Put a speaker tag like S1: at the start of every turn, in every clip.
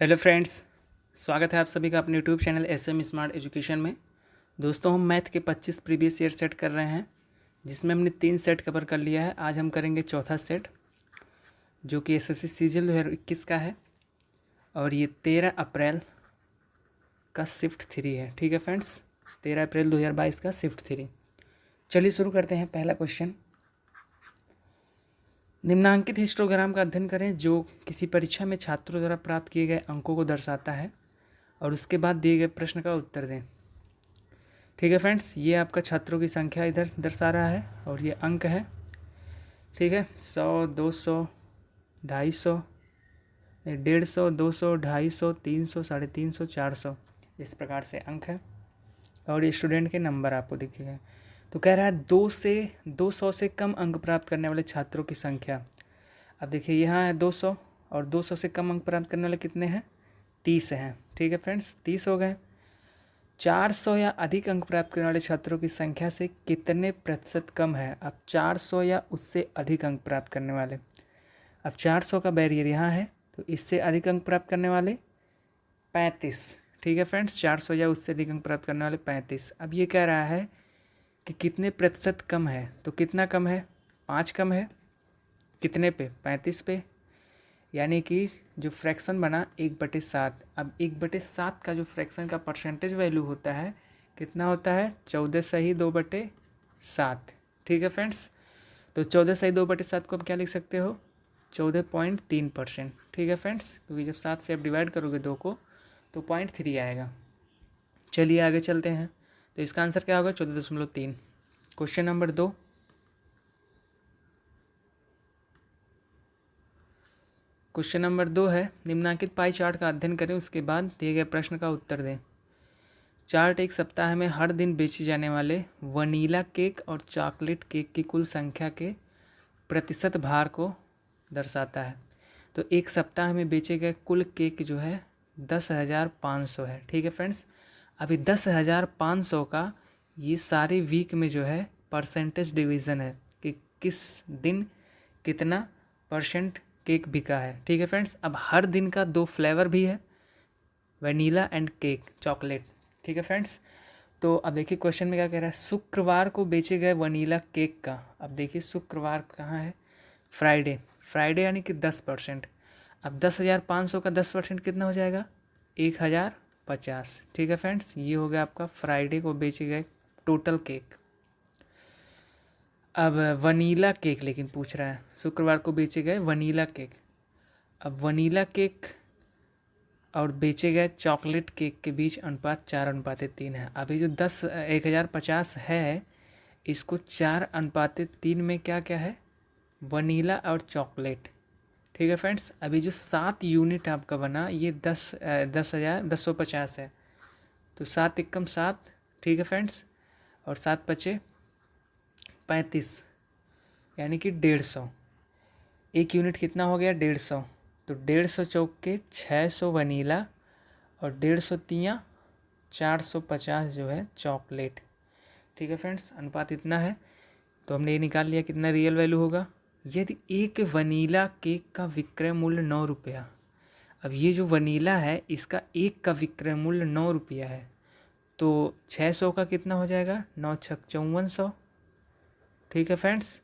S1: Hello friends, स्वागत है आप सभी का अपने YouTube channel SM smart education में। दोस्तों, हम मैथ के 25 प्रीवियस ईयर सेट कर रहे हैं, जिसमें हमने 3 सेट कवर कर लिया है। आज हम करेंगे चौथा सेट, जो कि SSC सीजीएल 2021 का है, और ये 13 अप्रैल का शिफ्ट 3 है। ठीक है फ्रेंड्स, 13 अप्रैल 2022 का शिफ्ट 3। चलिए शुरू करते हैं। पहला क्वेश्चन, निम्नांकित हिस्टोग्राम का अध्ययन करें जो किसी परीक्षा में छात्रों द्वारा प्राप्त किए गए अंकों को दर्शाता है, और उसके बाद दिए गए प्रश्न का उत्तर दें। ठीक है फ्रेंड्स, ये आपका छात्रों की संख्या इधर दर्शा रहा है, और ये अंक है। ठीक है, 100, 200, 250, 150, 200, 250, 300, 350, 400, इस प्रकार से अंक है। और ये स्टूडेंट के नंबर आपको दिखेगा। तो कह रहा है 200 से कम अंक प्राप्त करने वाले छात्रों की संख्या। अब देखिए, यहाँ है 200, और 200 से कम अंक प्राप्त करने वाले कितने हैं? 30 हैं। ठीक है फ्रेंड्स, 30 हो गए। 400 या अधिक अंक प्राप्त करने वाले छात्रों की संख्या से कितने प्रतिशत कम है? अब 400 या उससे अधिक अंक प्राप्त करने वाले, अब 400 का बैरियर यहाँ है, तो इससे अधिक अंक प्राप्त करने वाले 35। ठीक है फ्रेंड्स, 400 या उससे अधिक अंक प्राप्त करने वाले 35। अब ये कह रहा है कि कितने प्रतिशत कम है, तो कितना कम है? 5 कम है। कितने पे? 35 पे। यानी कि जो फ्रैक्शन बना 1/7। अब 1/7 का जो फ्रैक्शन का परसेंटेज वैल्यू होता है, कितना होता है? 14 सही 2/7। ठीक है फ्रेंड्स, तो 14 सही 2/7 को आप क्या लिख सकते हो? 14.3%। ठीक है फ्रेंड्स, क्योंकि जब 7 से आप डिवाइड करोगे 2 को, तो 0.3 आएगा। चलिए आगे चलते हैं। तो इसका आंसर क्या होगा? 14.3। क्वेश्चन नंबर 2, क्वेश्चन नंबर 2 है, निम्नांकित पाई चार्ट का अध्ययन करें, उसके बाद दिए गए प्रश्न का उत्तर दें। चार्ट एक सप्ताह में हर दिन बेचे जाने वाले वनीला केक और चॉकलेट केक की कुल संख्या के प्रतिशत भार को दर्शाता है। तो एक सप्ताह में बेचे गए कुल केक जो है 10,500 है। ठीक है फ्रेंड्स, अभी 10,500 का ये सारे वीक में जो है परसेंटेज डिवीज़न है कि किस दिन कितना परसेंट केक बिका है। ठीक है फ्रेंड्स, अब हर दिन का 2 फ्लेवर भी है, वनीला एंड केक चॉकलेट। ठीक है फ्रेंड्स, तो अब देखिए क्वेश्चन में क्या कह रहा है, शुक्रवार को बेचे गए वनीला केक का। अब देखिए शुक्रवार कहाँ है? फ्राइडे। फ्राइडे यानी कि 10%। अब 10,500 का 10% कितना हो जाएगा? 1,050। ठीक है फ्रेंड्स, ये हो गया आपका फ्राइडे को बेचे गए टोटल केक। अब वनीला केक लेकिन पूछ रहा है, शुक्रवार को बेचे गए वनीला केक। अब वनीला केक और बेचे गए चॉकलेट केक के बीच अनुपात 4:3 है। अभी जो 1,050 है, इसको 4:3 में क्या क्या है? वनीला और चॉकलेट। ठीक है फ्रेंड्स, अभी जो 7 यूनिट आपका बना, ये 10,150 है। तो 7 एकम 7। ठीक है फ्रेंड्स, और 7 पचे 35, यानी कि 150। एक यूनिट कितना हो गया? 150। तो 150 चौक के 600 वनीला, और 150 तियाँ 450 जो है चॉकलेट। ठीक है फ्रेंड्स, अनुपात इतना है। तो हमने ये निकाल लिया कितना रियल वैल्यू होगा। यदि एक वनीला केक का विक्रय मूल्य 9 रुपया, अब ये जो वनीला है इसका एक का विक्रय मूल्य 9 रुपया है, तो 600 का कितना हो जाएगा? 9 छक 5400। ठीक है फ्रेंड्स,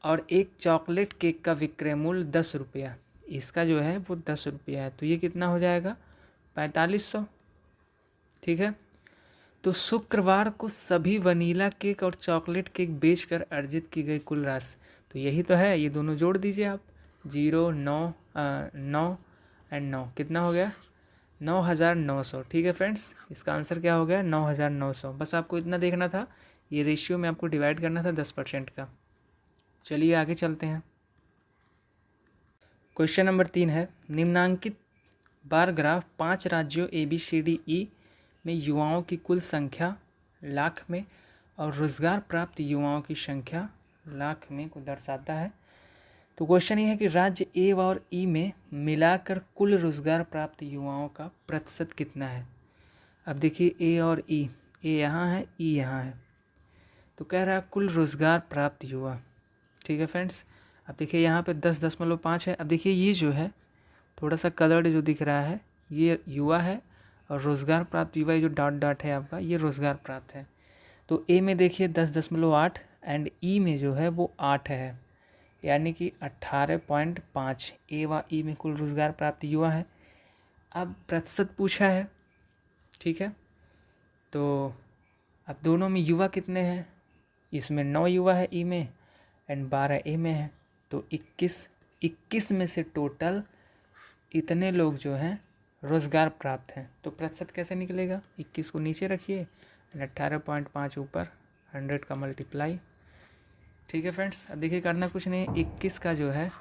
S1: और एक चॉकलेट केक का विक्रय मूल्य 10 रुपया, इसका जो है वो 10 रुपया है, तो ये कितना हो जाएगा? 4500। ठीक है, तो शुक्रवार को सभी वनीला केक और चॉकलेट केक बेचकर अर्जित की गई कुल राशि, तो यही तो है, ये दोनों जोड़ दीजिए आप। 0, 9, 9 एंड 9 कितना हो गया? 9,900। ठीक है फ्रेंड्स, इसका आंसर क्या हो गया? 9,900। बस आपको इतना देखना था, ये रेशियो में आपको डिवाइड करना था 10% का। चलिए आगे चलते हैं। क्वेश्चन नंबर 3 है, निम्नांकित बार ग्राफ 5 राज्यों ABCDE में युवाओं की कुल संख्या लाख में और रोजगार प्राप्त युवाओं की संख्या लाख में को दर्शाता है। तो क्वेश्चन ये है कि राज्य ए और ई में मिलाकर कुल रोजगार प्राप्त युवाओं का प्रतिशत कितना है? अब देखिए ए और ई, ए यहाँ है, ई यहाँ है, तो कह रहा है कुल रोजगार प्राप्त युवा। ठीक है फ्रेंड्स, अब देखिए यहाँ पे 10.5 है। अब देखिए ये जो है थोड़ा सा कलर्ड जो दिख रहा है, ये युवा है, और रोज़गार प्राप्त युवा जो डॉट डॉट है आपका, ये रोज़गार प्राप्त है। तो ए में देखिए 10.8 एंड ई में जो है वो 8 है, यानी कि 18.5 ए व ई में कुल रोज़गार प्राप्त युवा है। अब प्रतिशत पूछा है, ठीक है। तो अब दोनों में युवा कितने हैं, इसमें 9 युवा है ई में एंड 12 ए में है, तो 21 में से टोटल इतने लोग जो हैं रोज़गार प्राप्त हैं। तो प्रतिशत कैसे निकलेगा, 21 को नीचे रखिए, 18.5 ऊपर, 100 का मल्टीप्लाई। ठीक है फ्रेंड्स, अब देखिए करना कुछ नहीं, 21 का जो है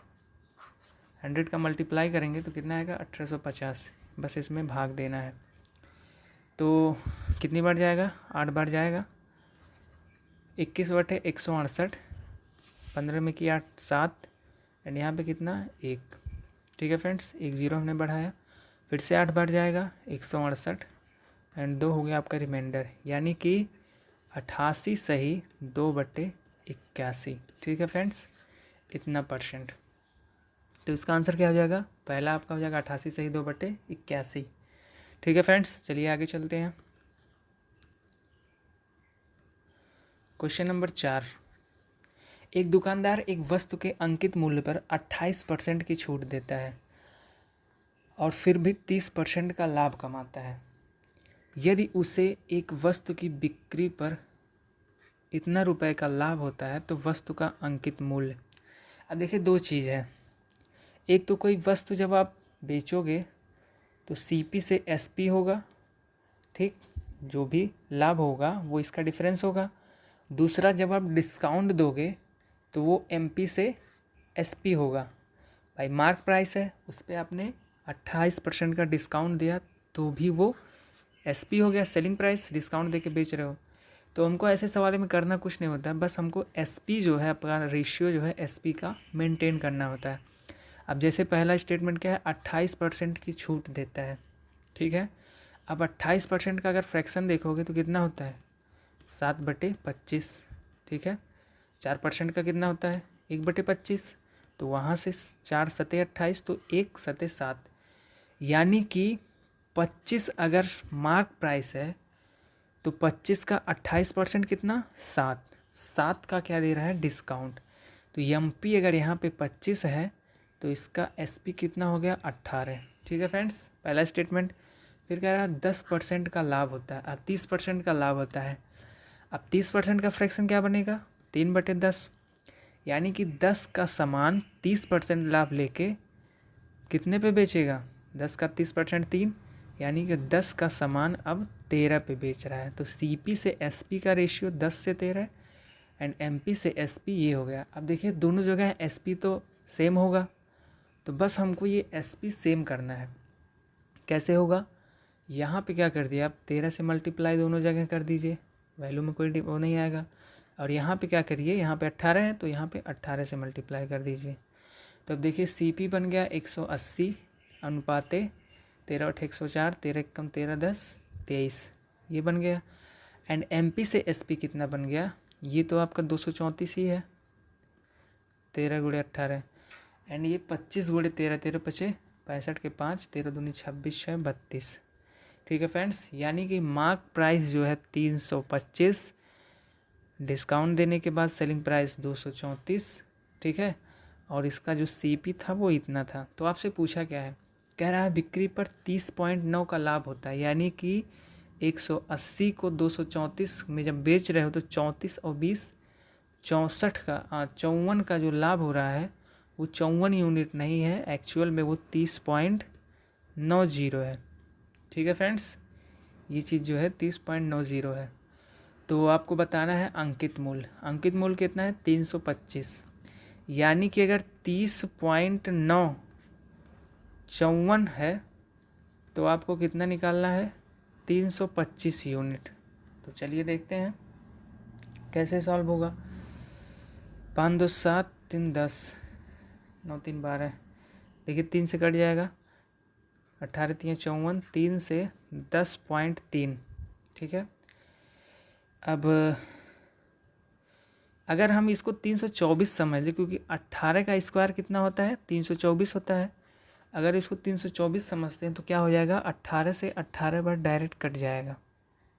S1: 100 का मल्टीप्लाई करेंगे तो कितना आएगा 1850, बस इसमें भाग देना है। तो कितनी बढ़ जाएगा, 8 बढ़ जाएगा, 21/168, 15 में की 8 7 एंड यहाँ पे कितना 1। ठीक है फ्रेंड्स, 1 0 हमने बढ़ाया, फिर से 8 बढ़ जाएगा 168 एंड 2 हो गया आपका रिमाइंडर, यानी कि 88 सही 2/81। ठीक है फ्रेंड्स, इतना %। तो इसका आंसर क्या हो जाएगा, पहला आपका हो जाएगा 88 सही 2/81। ठीक है फ्रेंड्स, चलिए आगे चलते हैं। क्वेश्चन नंबर 4, एक दुकानदार एक वस्तु के अंकित मूल्य पर 28% की छूट देता है और फिर भी 30% का लाभ कमाता है। यदि उसे एक वस्तु की बिक्री पर इतना रुपए का लाभ होता है तो वस्तु का अंकित मूल्य। अब देखिए दो चीज़ है, एक तो कोई वस्तु जब आप बेचोगे तो सीपी से एसपी होगा, ठीक, जो भी लाभ होगा वो इसका डिफरेंस होगा। दूसरा, जब आप डिस्काउंट दोगे तो वो एमपी से एसपी होगा। भाई मार्क प्राइस है, उस पर आपने 28% का डिस्काउंट दिया तो भी वो एसपी हो गया, सेलिंग प्राइस, डिस्काउंट देके बेच रहे हो। तो हमको ऐसे सवाल में करना कुछ नहीं होता है, बस हमको एसपी जो है अपना रेशियो जो है एसपी का मेंटेन करना होता है। अब जैसे पहला स्टेटमेंट क्या है, 28% की छूट देता है, ठीक है। अब 28% का अगर फ्रैक्शन देखोगे तो कितना होता है 7/25, ठीक है। 4% का कितना होता है 1/25, तो वहाँ से 4 सते 28 तो 1 सते 7, यानी कि 25 अगर मार्क प्राइस है तो 25 का 28% कितना 7 का क्या दे रहा है डिस्काउंट। तो एमपी अगर यहाँ पे 25 है तो इसका एसपी कितना हो गया 18। ठीक है फ्रेंड्स, पहला स्टेटमेंट। फिर कह रहा है 10% का लाभ होता है, 30% का लाभ होता है। अब 30% का फ्रैक्शन क्या बनेगा 3/10, यानी कि 10 का सामान 30% लाभ लेके कितने पे बेचेगा, 10 का 30% 3, यानी कि 10 का सामान अब 13 पे बेच रहा है। तो सीपी से एसपी का रेशियो 10 से 13 एंड एमपी से एसपी ये हो गया। अब देखिए दोनों जगह एसपी तो सेम होगा, तो बस हमको ये एसपी सेम करना है। कैसे होगा, यहाँ पे क्या कर दिया आप 13 से मल्टीप्लाई दोनों जगह कर दीजिए, वैल्यू में कोई वो नहीं आएगा। और यहाँ पे क्या करिए, यहाँ पे 18 है तो यहाँ पे 18 से मल्टीप्लाई कर दीजिए। तो अब देखिए सीपी बन गया 180 अनुपाते 13/104, 13 कम 13 10 23, ये बन गया। एंड एमपी से एसपी कितना बन गया, ये तो आपका 234 ही है, 13 × 18 एंड ये 25 × 13, 13 पचे 65 के 5, 13 दूनी 26 6 32। ठीक है फ्रेंड्स, यानी कि मार्क प्राइस जो है 325, डिस्काउंट देने के बाद सेलिंग प्राइस 234, ठीक है। और इसका जो सीपी था वो इतना था। तो आपसे पूछा क्या है, कह रहा है बिक्री पर 30.9 का लाभ होता है, यानी कि 180 को 234 में जब बेच रहे हो तो 34 और 20 64 का 54 का जो लाभ हो रहा है वो 54 यूनिट नहीं है, एक्चुअल में वो 30.90 है। ठीक है फ्रेंड्स, ये चीज़ जो है 30.90 है। तो आपको बताना है अंकित मूल्य। अंकित मूल्य कितना है 325, यानी कि अगर 30.9 54 है तो आपको कितना निकालना है 325 यूनिट। तो चलिए देखते हैं कैसे सॉल्व होगा। 5 2 7 3 10 9 3 12, देखिए 3 से कट जाएगा, 18 3 54, 3 से 10.3, ठीक है। अब अगर हम इसको 324 समझ लें, क्योंकि 18 का स्क्वायर कितना होता है 324 होता है, अगर इसको 324 समझते हैं तो क्या हो जाएगा, 18 से 18 बार डायरेक्ट कट जाएगा।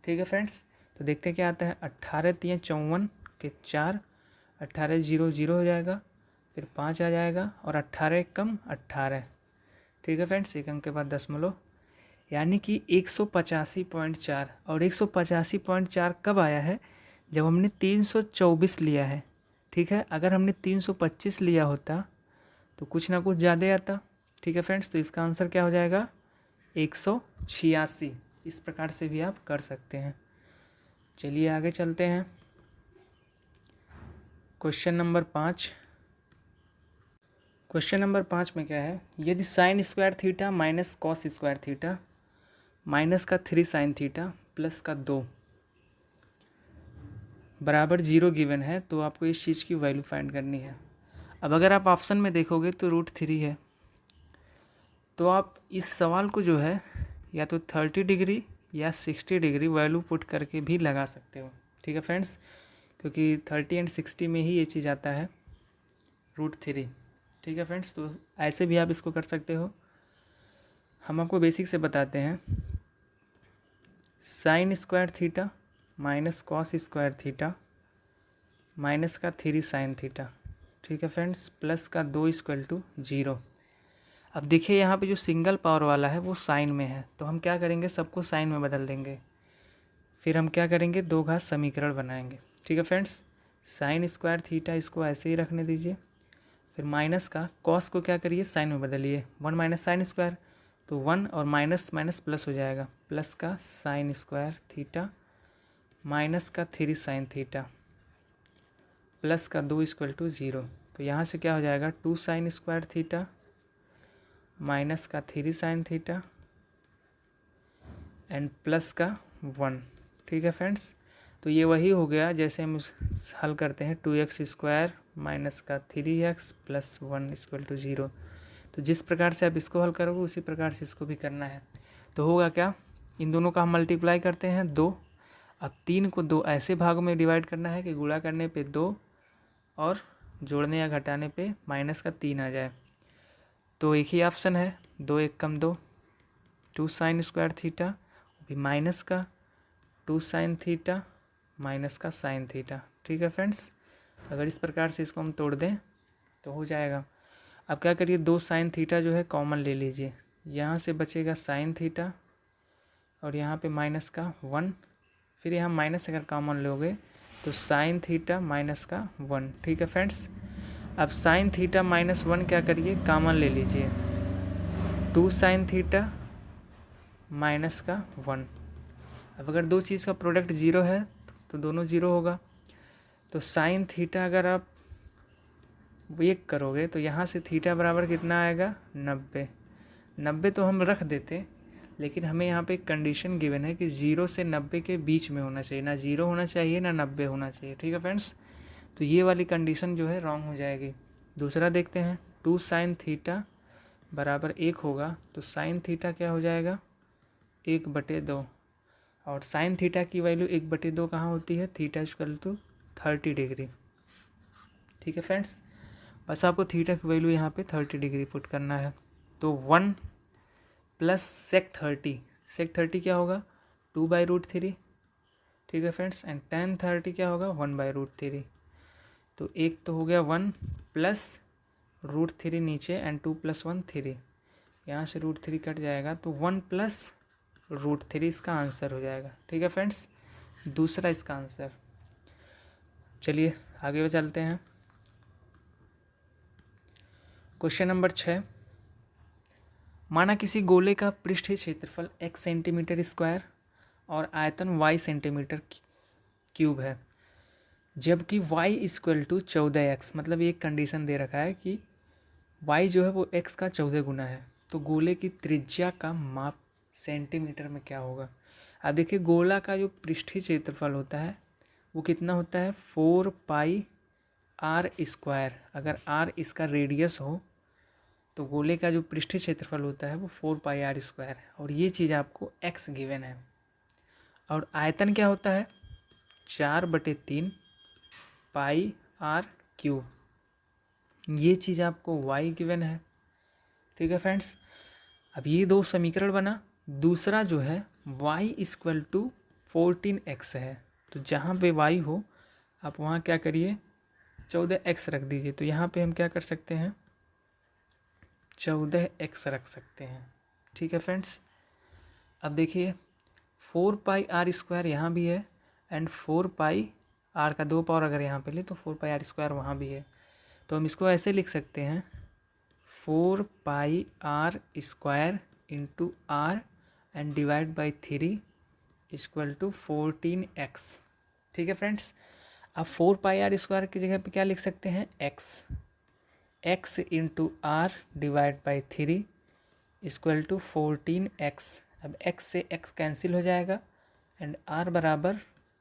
S1: ठीक है फ्रेंड्स, तो देखते हैं क्या आता है। 18 तियाँ 54 के 4, 18 0 0 हो जाएगा, फिर 5 आ जाएगा और 18 कम 18। ठीक है फ्रेंड्स, एक अंक के बाद दशमलव, यानी कि 185.4। और 185.4 कब आया है, जब हमने 324 लिया है। ठीक है, अगर हमने 325 लिया होता तो कुछ ना कुछ ज़्यादा आता। ठीक है फ्रेंड्स, तो इसका आंसर क्या हो जाएगा, 186। इस प्रकार से भी आप कर सकते हैं। चलिए आगे चलते हैं। Question number 5। क्वेश्चन नंबर 5 में क्या है, यदि sine square theta minus cos square theta minus का 3 साइन थीटा प्लस का 2 बराबर 0 गिवन है, तो आपको इस चीज़ की वैल्यू फाइंड करनी है। अब अगर आप ऑप्शन में देखोगे तो √3 है, तो आप इस सवाल को जो है या तो 30 डिग्री या 60 डिग्री वैल्यू पुट करके भी लगा सकते हो। ठीक है फ्रेंड्स, क्योंकि 30 एंड 60 में ही ये चीज़ आता है, √3। ठीक है फ्रेंड्स, तो ऐसे भी आप इसको कर सकते हो। हम आपको बेसिक से बताते हैं। Sine square theta minus cos square theta minus का 3 साइन थीटा, ठीक है फ्रेंड्स, प्लस का 2 = 0। अब देखिए यहाँ पे जो सिंगल पावर वाला है वो साइन में है, तो हम क्या करेंगे, सबको साइन में बदल देंगे। फिर हम क्या करेंगे, 2 घात समीकरण बनाएंगे। ठीक है फ्रेंड्स, साइन स्क्वायर थीटा इसको ऐसे ही रखने दीजिए। फिर माइनस का कॉस को क्या करिए, साइन में बदलिए। 1 माइनस साइन स्क्वायर, तो 1 और माइनस माइनस प्लस हो जाएगा, प्लस का साइन स्क्वायर थीटा माइनस का 3 साइन थीटा प्लस का 2 = 0। तो यहाँ से क्या हो जाएगा, 2 साइन स्क्वायर थीटा माइनस का 3 साइन थीटा एंड प्लस का 1। ठीक है फ्रेंड्स, तो ये वही हो गया जैसे हम हल करते हैं 2x² माइनस का 3x प्लस 1 = 0। तो जिस प्रकार से आप इसको हल करोगे उसी प्रकार से इसको भी करना है। तो होगा क्या, इन दोनों का हम मल्टीप्लाई करते हैं 2। अब 3 को 2 ऐसे भागों में डिवाइड करना है कि गुणा करने पे 2 और जोड़ने या घटाने पे माइनस का 3 आ जाए। तो एक ही ऑप्शन है, 2 1 कम 2, 2 साइन स्क्वायर थीटा भी माइनस का 2 साइन थीटा माइनस का साइन थीटा। ठीक है फ्रेंड्स, अगर इस प्रकार से इसको हम तोड़ दें तो हो जाएगा। अब क्या करिए, 2 साइन थीटा जो है कॉमन ले लीजिए, यहाँ से बचेगा साइन थीटा और यहाँ पे माइनस का 1। फिर यहाँ माइनस अगर कॉमन लोगे तो साइन थीटा माइनस का 1। ठीक है फ्रेंड्स, अब साइन थीटा माइनस 1 क्या करिए, कॉमन ले लीजिए, 2 साइन थीटा माइनस का 1। अब अगर दो चीज़ का प्रोडक्ट 0 है तो दोनों 0 होगा। तो साइन थीटा अगर आप 1 करोगे तो यहाँ से थीटा बराबर कितना आएगा, 90। 90 तो हम रख देते, लेकिन हमें यहाँ पे एक कंडीशन गिवन है कि 0 से 90 के बीच में होना चाहिए, ना 0 होना चाहिए ना 90 होना चाहिए। ठीक है फ्रेंड्स, तो ये वाली कंडीशन जो है रॉन्ग हो जाएगी। दूसरा देखते हैं, 2 साइन थीटा बराबर 1 होगा, तो साइन थीटा क्या हो जाएगा, 1/2। और साइन थीटा की वैल्यू 1/2 कहाँ होती है, थीटा = 30 डिग्री। ठीक है फ्रेंड्स, बस आपको थीटा की वैल्यू यहाँ पे 30 डिग्री पुट करना है। तो 1 प्लस सेक 30, सेक 30 क्या होगा, 2/√3। ठीक है फ्रेंड्स, एंड tan 30 क्या होगा, 1/√3। तो एक तो हो गया 1 प्लस √3 नीचे एंड 2 + 1 3, यहाँ से √3 कट जाएगा, तो 1 प्लस √3 इसका आंसर हो जाएगा। ठीक है फ्रेंड्स, दूसरा इसका आंसर। चलिए आगे चलते हैं। क्वेश्चन नंबर 6, माना किसी गोले का पृष्ठीय क्षेत्रफल x सेंटीमीटर² और आयतन y सेंटीमीटर क्यूब है, जबकि y = 14x। मतलब ये कंडीशन दे रखा है कि y जो है वो x का 14 गुना है, तो गोले की त्रिज्या का माप सेंटीमीटर में क्या होगा। अब देखिए, गोला का जो पृष्ठीय क्षेत्रफल होता है वो कितना होता है, 4πr²। अगर r इसका रेडियस हो तो गोले का जो पृष्ठीय क्षेत्रफल होता है वो 4πr² है, और ये चीज़ आपको x गिवन है। और आयतन क्या होता है, 4/3 πr³। ये चीज़ आपको y गिवन है। ठीक है फ्रेंड्स। अब ये दो समीकरण बना। दूसरा जो है y इक्वल टू 14x है, तो जहाँ पे y हो आप वहाँ क्या करिए 14x रख दीजिए। तो यहाँ पे हम क्या कर सकते हैं 14x रख सकते हैं। ठीक है फ्रेंड्स। अब देखिए 4πr² यहाँ भी है एंड 4πr का 2 पावर अगर यहाँ पे ले तो 4πr² वहाँ भी है। तो हम इसको ऐसे लिख सकते हैं 4πr² into R and divide by 3 equal to 14x। ठीक है फ्रेंड्स। अब 4πr² की जगह पे क्या लिख सकते हैं x into R divide by 3 equal to 14x। अब x से x कैंसिल हो जाएगा एंड r बराबर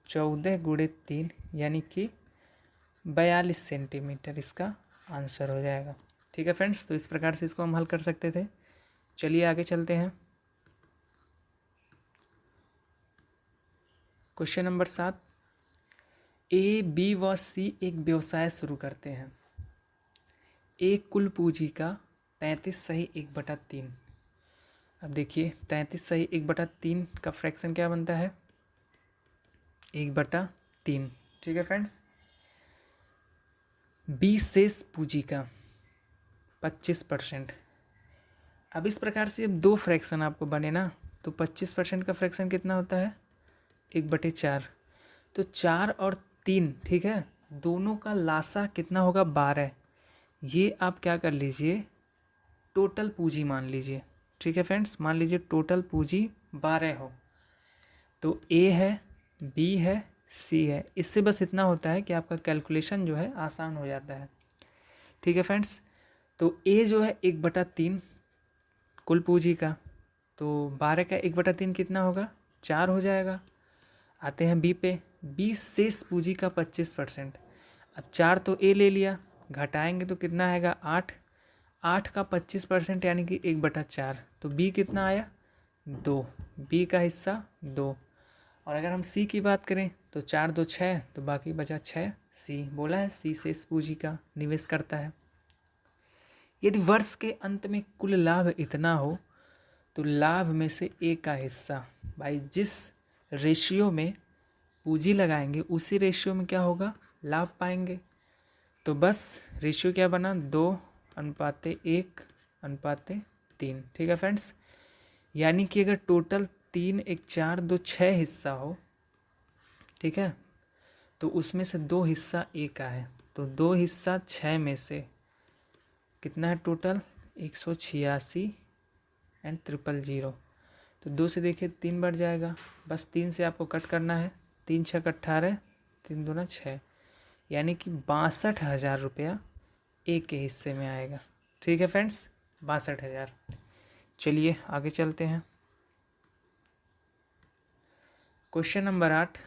S1: 14 गुणे 3 यानी कि 42 सेंटीमीटर इसका आंसर हो जाएगा। ठीक है फ्रेंड्स। तो इस प्रकार से इसको हम हल कर सकते थे। चलिए आगे चलते हैं। क्वेश्चन नंबर 7, ए बी व सी एक व्यवसाय शुरू करते हैं। एक कुल पूंजी का 33 सही 1/3। अब देखिए 33 सही 1/3 का फ्रैक्शन क्या बनता है 1/3। ठीक है फ्रेंड्स। बी शेष पूंजी का 25%। अब इस प्रकार से जब दो फ्रैक्शन आपको बने ना तो 25% का फ्रैक्शन कितना होता है 1/4। तो 4 और 3 ठीक है दोनों का लासा कितना होगा 12। ये आप क्या कर लीजिए टोटल पूंजी मान लीजिए। ठीक है फ्रेंड्स। मान लीजिए टोटल पूंजी 12 हो। तो ए है बी है सी है। इससे बस इतना होता है कि आपका कैलकुलेशन जो है आसान हो जाता है। ठीक है फ्रेंड्स। तो ए जो है 1/3 कुल पूंजी का, तो 12 का 1/3 कितना होगा 4 हो जाएगा। आते हैं बी पे। बी शेष पूंजी का 25%। अब 4 तो ए ले लिया, घटाएंगे तो कितना आएगा 8। 8 का 25% यानी कि 1/4। तो बी कितना आया 2। बी का हिस्सा 2। और अगर हम सी की बात करें तो 4 2 6 तो बाकी बचा 6। सी बोला है सी शेष पूंजी का निवेश करता है। यदि वर्ष के अंत में कुल लाभ इतना हो तो लाभ में से ए का हिस्सा भाई जिस रेशियो में पूंजी लगाएंगे उसी रेशियो में क्या होगा लाभ पाएंगे। तो बस रेशियो क्या बना 2:1:3। ठीक है फ्रेंड्स। यानी कि अगर टोटल 3 1 4 2 6 हिस्सा हो ठीक है तो उसमें से 2 हिस्सा ए का है। तो 2 हिस्सा 6 में से कितना है टोटल 186 एंड 000। तो 2 से देखिए 3 बढ़ जाएगा। बस 3 से आपको कट करना है। 3 6 18 3 दूना 6 यानी कि 62,000 रुपया एक के हिस्से में आएगा। ठीक है फ्रेंड्स 62,000। चलिए आगे चलते हैं। क्वेश्चन नंबर 8,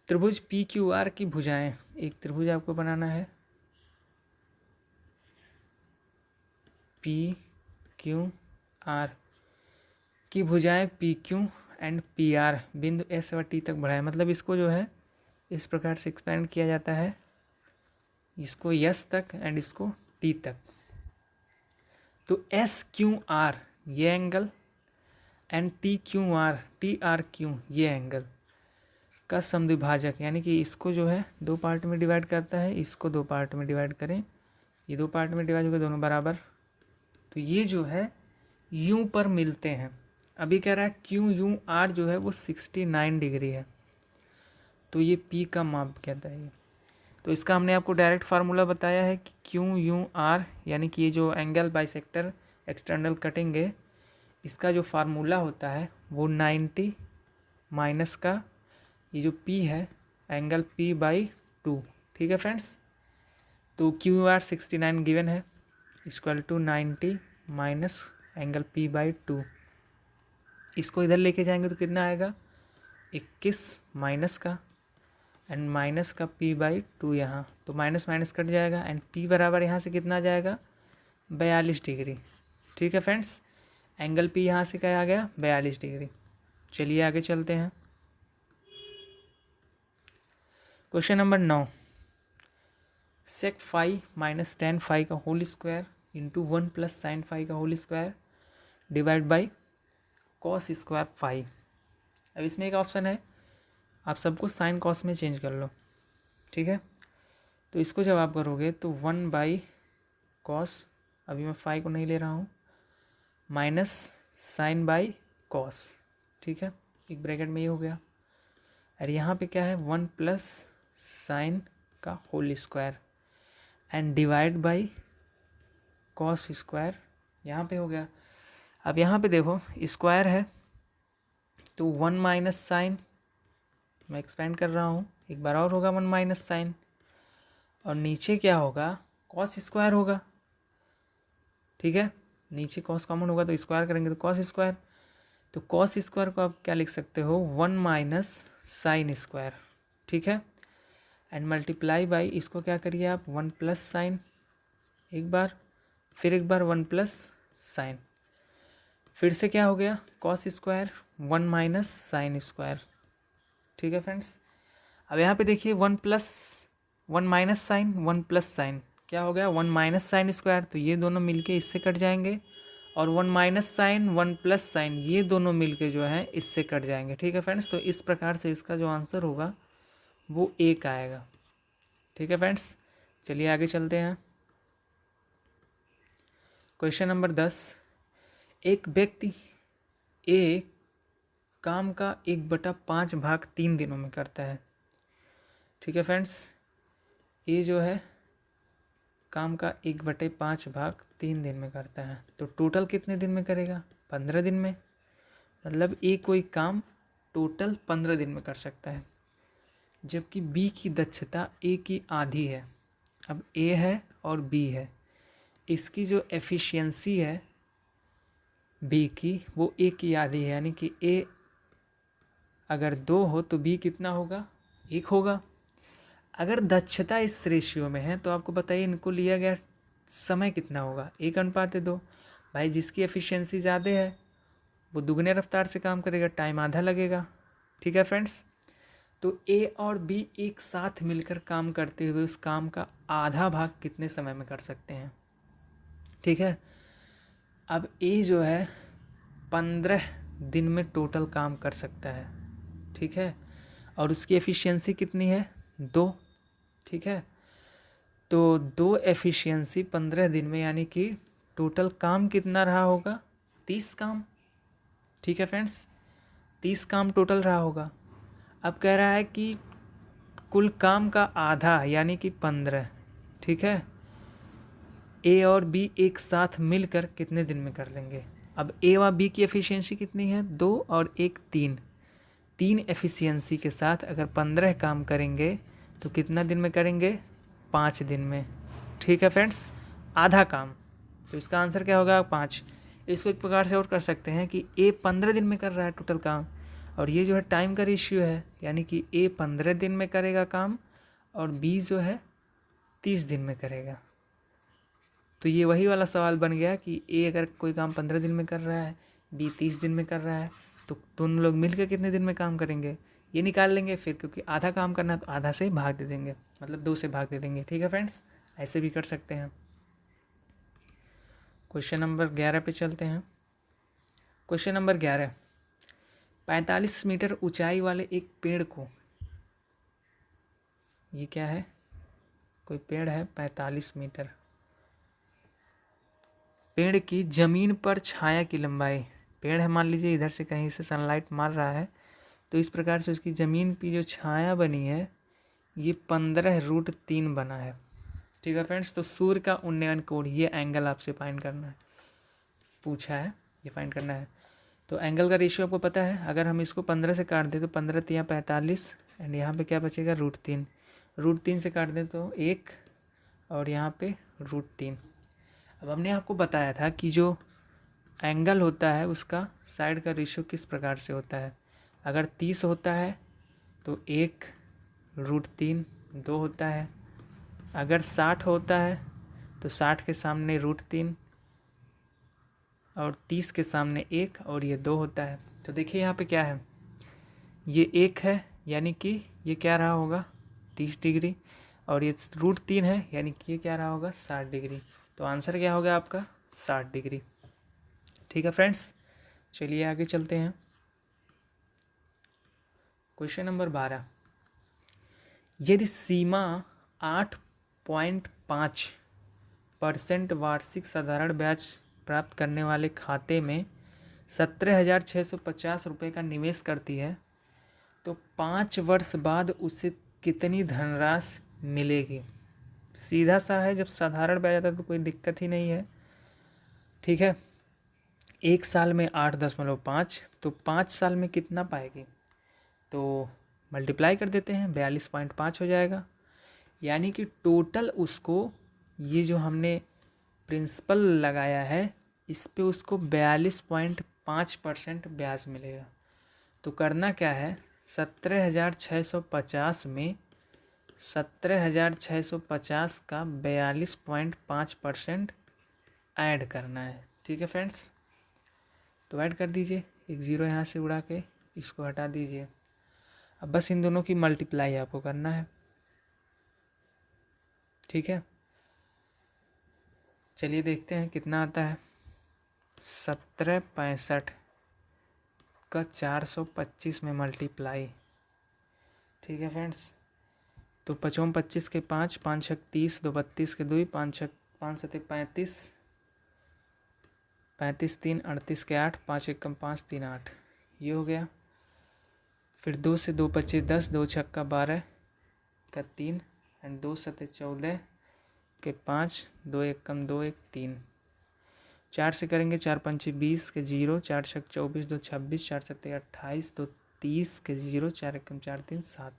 S1: त्रिभुज पी क्यू आर की भुजाएं। एक त्रिभुज आपको बनाना है पी क्यू आर की भुजाएं P Q and P R बिंदु एस व टी तक बढ़ाएं। मतलब इसको जो है इस प्रकार से एक्सपेंड किया जाता है, इसको यस तक एंड इसको टी तक। तो एस क्यू आर ये angle and T Q R Q ये एंगल का समद्विभाजक यानी कि इसको जो है 2 पार्ट में डिवाइड करता है, इसको 2 पार्ट में डिवाइड करें, ये 2 पार्ट में डिवाइड हो गए दोनों बराबर। तो ये जो है यूं पर मिलते हैं। अभी कह रहा है क्यू यू आर जो है वो 69 डिग्री है। तो ये पी का माप कहता है ये। तो इसका हमने आपको डायरेक्ट फार्मूला बताया है कि क्यू यू आर यानी कि ये जो एंगल बाइसेक्टर एक्सटर्नल कटिंग है इसका जो फार्मूला होता है वो 90 माइनस का ये जो P है एंगल P/2। ठीक है फ्रेंड्स। तो क्यू आर 69 गिवन है equal to 90 minus angle P/2। इसको इधर लेके जाएंगे तो कितना आएगा 21 माइनस का एंड माइनस का P/2 यहाँ। तो माइनस माइनस कट जाएगा एंड P बराबर यहाँ से कितना आ जाएगा 42 डिग्री। ठीक है फ्रेंड्स। एंगल P यहाँ से क्या आ गया 42 डिग्री। चलिए आगे चलते हैं। Question number 9, sec phi minus tan phi का whole square into 1 plus sine phi का whole square divide by cos square phi. अब इसमें एक ऑप्शन है, आप सबको साइन कॉस में चेंज कर लो, ठीक है। तो इसको जब आप करोगे तो 1 बाई कॉस, अभी मैं फाई को नहीं ले रहा हूँ, माइनस साइन बाई कॉस, ठीक है, एक ब्रैकेट में ये हो गया। और यहाँ पे क्या है 1 प्लस साइन का whole square and divide by cos square, यहाँ पे हो गया। अब यहाँ पे देखो स्क्वायर है तो 1 माइनस साइन, मैं एक्सपेंड कर रहा हूँ, एक बार और होगा 1 माइनस साइन, और नीचे क्या होगा कॉस स्क्वायर होगा, ठीक है। नीचे कॉस कॉमन होगा तो स्क्वायर करेंगे तो कॉस स्क्वायर, तो कॉस स्क्वायर को आप क्या लिख सकते हो 1 माइनस साइन स्क्वायर, ठीक है। एंड मल्टीप्लाई बाई इसको क्या करिए आप 1 प्लस साइन, एक बार फिर एक बार 1 प्लस साइन, फिर से क्या हो गया cos square 1 minus sine square, ठीक है फ्रेंड्स। अब यहाँ पे देखिए 1 माइनस साइन 1 प्लस साइन क्या हो गया 1 माइनस साइन स्क्वायर, तो ये दोनों मिलके इससे कट जाएंगे, और 1 माइनस साइन 1 प्लस साइन ये दोनों मिलके जो है इससे कट जाएंगे, ठीक है फ्रेंड्स। तो इस प्रकार से इसका जो आंसर होगा वो 1 आएगा, ठीक है फ्रेंड्स। चलिए आगे चलते हैं। क्वेश्चन नंबर 10, एक व्यक्ति ए काम का 1/5 भाग 3 दिनों में करता है, ठीक है फ्रेंड्स। ए जो है काम का 1/5 भाग 3 दिन में करता है, तो टोटल कितने दिन में करेगा 15 दिन में, मतलब ए कोई काम टोटल 15 दिन में कर सकता है, जबकि बी की दक्षता ए की आधी है। अब ए है और बी है, इसकी जो एफिशिएंसी है बी की वो ए की आधी है, यानी कि ए अगर 2 हो तो बी कितना होगा 1 होगा। अगर दक्षता इस रेशियो में है तो आपको बताइए इनको लिया गया समय कितना होगा 1:2। भाई जिसकी एफिशिएंसी ज़्यादा है वो दुगने रफ्तार से काम करेगा, टाइम आधा लगेगा, ठीक है फ्रेंड्स। तो ए और बी एक साथ मिलकर काम करते हुए उस काम का आधा भाग कितने समय में कर सकते हैं, ठीक है। अब ए जो है 15 दिन में टोटल काम कर सकता है, ठीक है, और उसकी एफिशिएंसी कितनी है 2, ठीक है। तो 2 एफिशिएंसी 15 दिन में, यानी कि टोटल काम कितना रहा होगा 30 काम, ठीक है फ्रेंड्स, 30 काम टोटल रहा होगा। अब कह रहा है कि कुल काम का आधा यानी कि 15, ठीक है, ए और बी एक साथ मिलकर कितने दिन में कर लेंगे। अब ए व बी की एफिशिएंसी कितनी है 2 और 1 3 एफिशिएंसी के साथ अगर 15 काम करेंगे तो कितना दिन में करेंगे 5 दिन में, ठीक है फ्रेंड्स, आधा काम। तो इसका आंसर क्या होगा 5। इसको एक प्रकार से और कर सकते हैं कि ए 15 दिन में कर रहा है टोटल काम, और ये जो है टाइम का रेशियो है, यानी कि ए 15 दिन में करेगा काम और बी जो है 30 दिन में करेगा। तो ये वही वाला सवाल बन गया कि ए अगर कोई काम 15 दिन में कर रहा है, बी 30 दिन में कर रहा है, तो दोनों लोग मिलकर कितने दिन में काम करेंगे ये निकाल लेंगे फिर, क्योंकि आधा काम करना है तो आधा से ही भाग दे देंगे, मतलब 2 से भाग दे देंगे, ठीक है फ्रेंड्स, ऐसे भी कर सकते हैं। क्वेश्चन नंबर 11 पे चलते हैं। क्वेश्चन नंबर 11, 45 मीटर ऊंचाई वाले एक पेड़ को, ये क्या है कोई पेड़ है 45 मीटर, पेड़ की जमीन पर छाया की लंबाई, पेड़ है मान लीजिए इधर से कहीं से सनलाइट मार रहा है तो इस प्रकार से उसकी ज़मीन की जो छाया बनी है ये 15√3 बना है, ठीक है फ्रेंड्स। तो सूर्य का उन्नयन कोण, ये एंगल आपसे फाइंड करना है, पूछा है ये फाइंड करना है। तो एंगल का रेशियो आपको पता है, अगर हम इसको 15 से काट दें तो 15 × 45 एंड यहाँ पे क्या बचेगा √3, √3 से काट दें तो 1 और यहाँ पे √3। अब हमने आपको बताया था कि जो एंगल होता है उसका साइड का रेशियो किस प्रकार से होता है। अगर 30 होता है तो 1 √3 2 होता है, अगर 60 होता है तो 60 के सामने √3 और 30 के सामने 1 और ये 2 होता है। तो देखिए यहाँ पे क्या है, ये 1 है यानी कि ये क्या रहा होगा 30 डिग्री, और ये √3 है यानी कि ये क्या रहा होगा 60 डिग्री। तो आंसर क्या हो गया आपका 60 डिग्री। ठीक है फ्रेंड्स, चलिए आगे चलते हैं। क्वेश्चन नंबर 12, यदि सीमा 8.5% वार्षिक साधारण ब्याज प्राप्त करने वाले खाते में 17,650 रुपये का निवेश करती है तो 5 वर्ष बाद उसे कितनी धनराशि मिलेगी। सीधा सा है, जब साधारण ब्याज आता है तो कोई दिक्कत ही नहीं है। ठीक है, 1 साल में 8.5 तो 5 साल में कितना पाएगी, तो मल्टीप्लाई कर देते हैं, 42.5 हो जाएगा। यानी कि टोटल उसको ये जो हमने प्रिंसिपल लगाया है इस पे उसको 42.5% ब्याज मिलेगा। तो करना क्या है, 17,650 में 17,650 का 42.5% ऐड करना है। ठीक है फ्रेंड्स, तो ऐड कर दीजिए, एक ज़ीरो यहाँ से उड़ा के इसको हटा दीजिए। अब बस इन दोनों की मल्टीप्लाई आपको करना है। ठीक है, चलिए देखते हैं कितना आता है। 1765 का 425 में मल्टीप्लाई। ठीक है फ्रेंड्स, तो 55 25 के 5, 5 छक 30, 2 32 के 2, 5 छक 5 सते 35, 35 3 38 के 8, 5 1 कम 5 3 8, ये हो गया। फिर 2 से 2 25 10, 2 छक्का 12 का 3 एंड 2 सते 14 के 5, 2 1 कम 2 1 3, 4 से करेंगे 4 पंचे 20 के 0, 4 छक 24, 2 26, 4 सते 28, 2 30 के 0, 4 1 कम 4 3 7,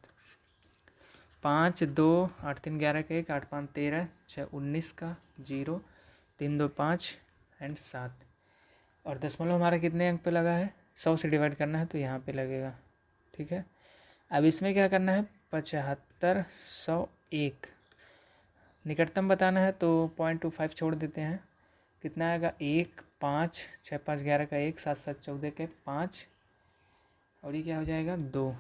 S1: 5 2 8 3 11 का 1, 8 5 13, 6 19 का 0, 3 2 5 एंड 7। और दशमलव हमारा कितने अंक पे लगा है, 100 से डिवाइड करना है तो यहाँ पे लगेगा। ठीक है, अब इसमें क्या करना है, 75 101 निकटतम बताना है तो 0.25 छोड़ देते हैं। कितना आएगा, 1 5 6 5 11 का 1, 7 7 14 के 5 और ये क्या हो जाएगा 2।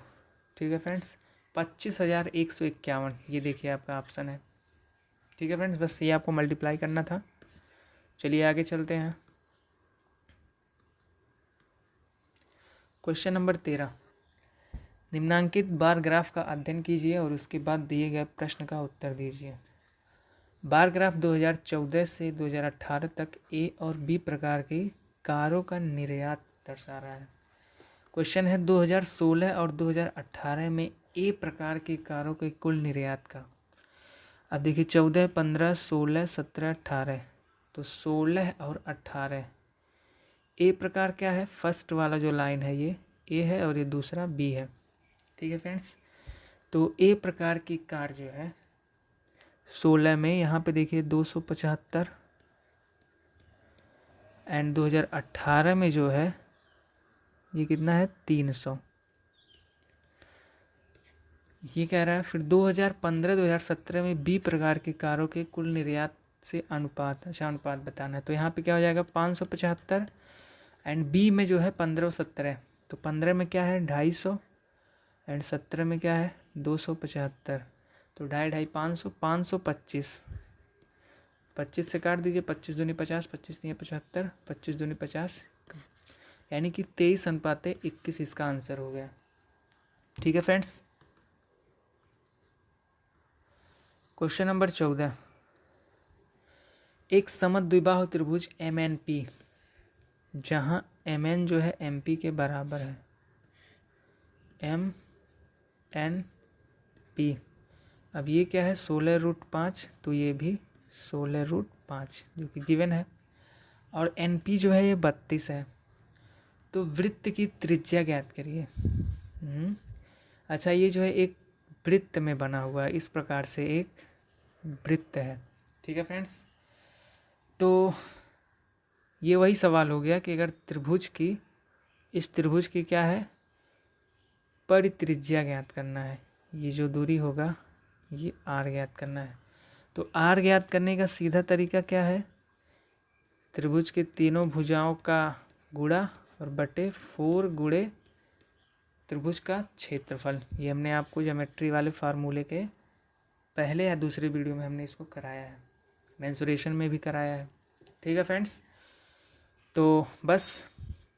S1: ठीक है फ्रेंड्स, 25,151 ये देखिए आपका ऑप्शन है। ठीक है फ्रेंड्स, बस ये आपको मल्टीप्लाई करना था। चलिए आगे चलते हैं। क्वेश्चन नंबर 13, निम्नांकित बार ग्राफ का अध्ययन कीजिए और उसके बाद दिए गए प्रश्न का उत्तर दीजिए। बार ग्राफ 2014 से 2018 तक ए और बी प्रकार की कारों का निर्यात दर्शा रहा है। क्वेश्चन है 2016 और 2018 में ए प्रकार की कारों के कुल निर्यात का। अब देखिए 14 15 16 17 18, तो 16 और 18 ए प्रकार क्या है, फर्स्ट वाला जो लाइन है ये ए है और ये दूसरा बी है। ठीक है फ्रेंड्स, तो ए प्रकार की कार जो है 16 में यहाँ पे देखिए 275 एंड 2018 में जो है ये कितना है 300। ये कह रहा है फिर 2015-2017 में बी प्रकार की कारों के कुल निर्यात से अनुपात, अच्छा अनुपात बताना है। तो यहाँ पे क्या हो जाएगा 575 एंड बी में जो है 15 और 17, तो 15 में क्या है 250 एंड 17 में क्या है 275, तो 2.5 500 525, 25 से काट दीजिए, 25 दूनी 50, 25 नहीं 75, 25 दूनी 50, यानी कि 23:21 इसका आंसर हो गया। ठीक है फ्रेंड्स, क्वेश्चन नंबर 14, एक समद्विबाहु त्रिभुज MNP जहाँ MN जो है MP के बराबर है, MNP। अब ये क्या है 16√5, तो ये भी 16√5 जो कि गिवन है, और NP जो है ये 32 है। तो वृत्त की त्रिज्या ज्ञात करिए। अच्छा, ये जो है एक वृत्त में बना हुआ है, इस प्रकार से एक वृत्त है। ठीक है फ्रेंड्स, तो ये वही सवाल हो गया कि अगर त्रिभुज की, इस त्रिभुज की क्या है परित्रिज्या ज्ञात करना है, ये जो दूरी होगा ये R ज्ञात करना है। तो R ज्ञात करने का सीधा तरीका क्या है, त्रिभुज के तीनों भुजाओं का गुणा और बटे 4 गुणे त्रिभुज का क्षेत्रफल। ये हमने आपको ज्योमेट्री वाले फार्मूले के पहले या दूसरे वीडियो में हमने इसको कराया है। मेंसुरेशन में भी कराया है। ठीक है फ्रेंड्स, तो बस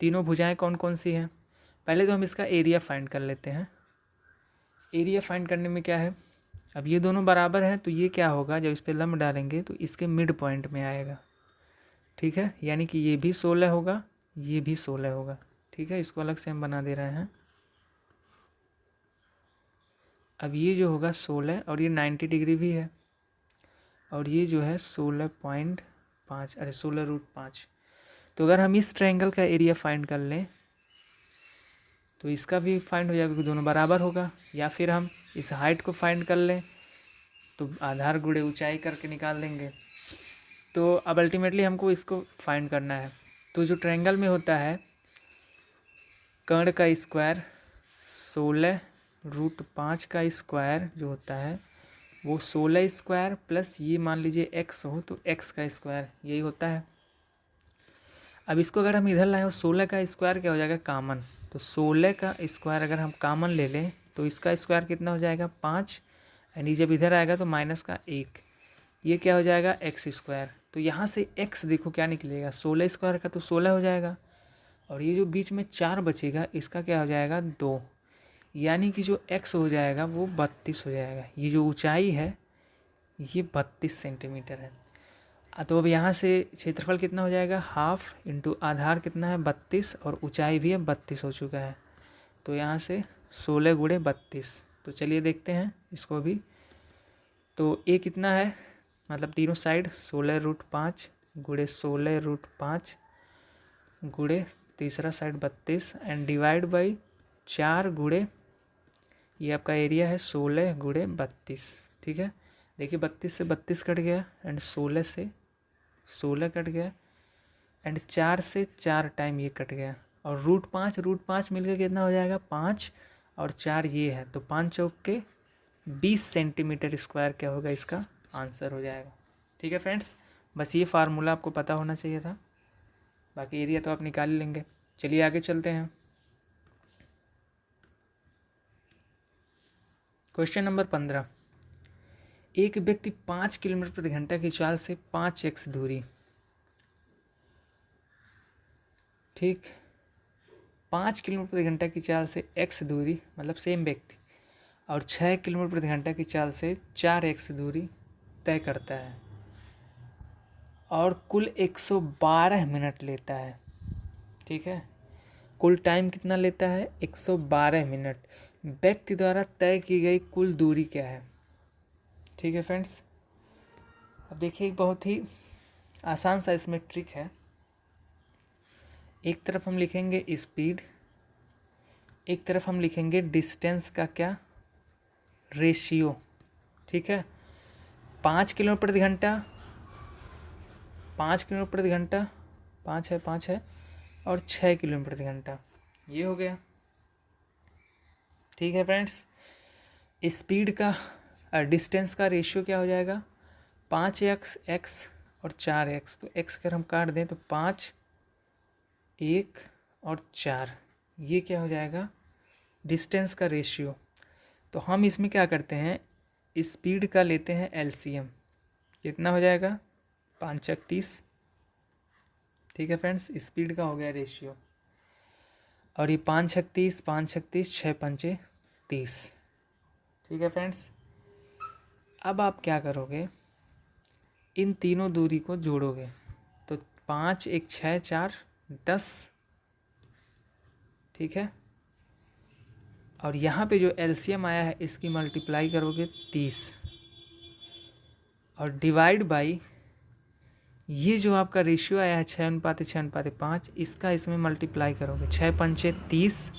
S1: तीनों भुजाएं कौन कौन सी हैं, पहले तो हम इसका एरिया फाइंड कर लेते हैं। एरिया फाइंड करने में क्या है, अब ये दोनों बराबर हैं तो ये क्या होगा, जब इस पर लंब डालेंगे तो इसके मिड पॉइंट में आएगा। ठीक है, यानी कि ये भी 16 होगा, ये भी 16 होगा। ठीक है, इसको अलग से हम बना दे रहे हैं। अब ये जो होगा 16 और ये 90 डिग्री भी है, और ये जो है 16.5, अरे 16√5। तो अगर हम इस ट्रायंगल का एरिया फाइंड कर लें तो इसका भी फाइंड हो जाएगा क्योंकि दोनों बराबर होगा, या फिर हम इस हाइट को फाइंड कर लें तो आधार गुणे ऊंचाई करके निकाल देंगे। तो अब अल्टीमेटली हमको इसको फाइंड करना है। तो जो ट्रायंगल में होता है कर्ण का स्क्वायर 16√5 का स्क्वायर जो होता है वो 16 स्क्वायर प्लस ये मान लीजिए x हो तो x का स्क्वायर, यही होता है। अब इसको अगर हम इधर लाएं और 16 का स्क्वायर क्या हो जाएगा कॉमन, तो 16 का स्क्वायर अगर हम कॉमन ले लें तो इसका स्क्वायर कितना हो जाएगा 5, यानी जब इधर आएगा तो माइनस का 1, ये क्या हो जाएगा x स्क्वायर। तो यहाँ से x देखो क्या निकलेगा, 16 स्क्वायर का तो 16 हो जाएगा, और ये जो बीच में 4 बचेगा इसका क्या हो जाएगा 2, यानी कि जो x हो जाएगा वो 32 हो जाएगा। ये जो ऊंचाई है ये 32 सेंटीमीटर है। तो अब यहाँ से क्षेत्रफल कितना हो जाएगा, हाफ इंटू आधार कितना है 32, और ऊंचाई भी अब 32 हो चुका है। तो यहाँ से 16 गुणे 32। तो चलिए देखते हैं इसको भी। तो ए कितना है, मतलब तीनों साइड 16√5 गुणे 16√5 गुणे तीसरा साइड 32 एंड डिवाइड बाई 4 गुणे ये आपका एरिया है 16 गुणे 32। ठीक है, देखिए 32 से 32 कट गया एंड 16 से 16 कट गया एंड 4 से 4 टाइम ये कट गया, और √5 मिलकर कितना हो जाएगा 5, और 4 ये है तो 5 चौक के 20 सेंटीमीटर स्क्वायर क्या होगा इसका आंसर हो जाएगा। ठीक है फ्रेंड्स, बस ये फार्मूला आपको पता होना चाहिए था, बाकी एरिया तो आप निकाल ही लेंगे। चलिए आगे चलते हैं। क्वेश्चन नंबर 15, एक व्यक्ति 5 किलोमीटर प्रति घंटा की चाल से 5x दूरी, ठीक 5 किलोमीटर प्रति घंटा की चाल से x दूरी, मतलब सेम व्यक्ति, और 6 किलोमीटर प्रति घंटा की चाल से 4x दूरी तय करता है और कुल 112 मिनट लेता है। ठीक है, कुल टाइम कितना लेता है 112 मिनट। व्यक्ति द्वारा तय की गई कुल दूरी क्या है। ठीक है फ्रेंड्स, अब देखिए एक बहुत ही आसान सा इसमें ट्रिक है। एक तरफ हम लिखेंगे स्पीड, एक तरफ हम लिखेंगे डिस्टेंस का क्या रेशियो। ठीक है, 5 किलोमीटर प्रति घंटा, 5 किलोमीटर प्रति घंटा, 5 है और 6 किलोमीटर प्रति घंटा, ये हो गया। ठीक है फ्रेंड्स, स्पीड का डिस्टेंस का रेशियो क्या हो जाएगा 5x और 4x। तो x अगर हम काट दें तो 5, 1 और 4, ये क्या हो जाएगा डिस्टेंस का रेशियो। तो हम इसमें क्या करते हैं, स्पीड का लेते हैं एलसीएम, कितना हो जाएगा 5×30। ठीक है फ्रेंड्स, स्पीड का हो गया रेशियो, और ये 5×30, 5×30, 6×5=30। ठीक है फ्रेंड्स, अब आप क्या करोगे, इन तीनों दूरी को जोड़ोगे तो 5, 1, 6, 4, 10। ठीक है, और यहाँ पे जो एलसीएम आया है इसकी मल्टीप्लाई करोगे 30, और डिवाइड बाई ये जो आपका रेशियो आया है 6:6:5, इसका इसमें मल्टीप्लाई करोगे 6×5=30,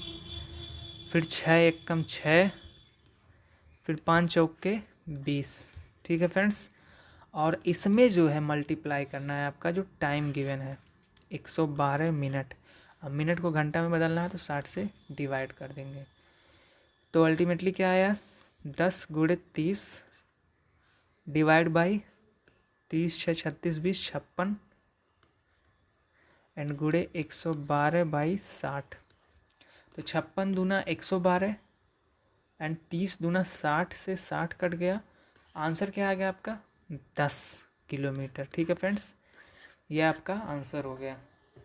S1: फिर 6×1=6, फिर 5×4=20। ठीक है फ्रेंड्स, और इसमें जो है मल्टीप्लाई करना है आपका जो टाइम गिवन है 112 मिनट। अब मिनट को घंटा में बदलना है तो 60 से डिवाइड कर देंगे, तो अल्टीमेटली क्या आया 10 × 30 डिवाइड बाई 30, 6, 36, 20, 56 एंड गुणे 112/60। तो 56 दूना 112 एंड 30 दूना 60 से 60 कट गया, आंसर क्या आ गया आपका 10। किलोमीटर। ठीक है फ्रेंड्स, ये आपका आंसर हो गया।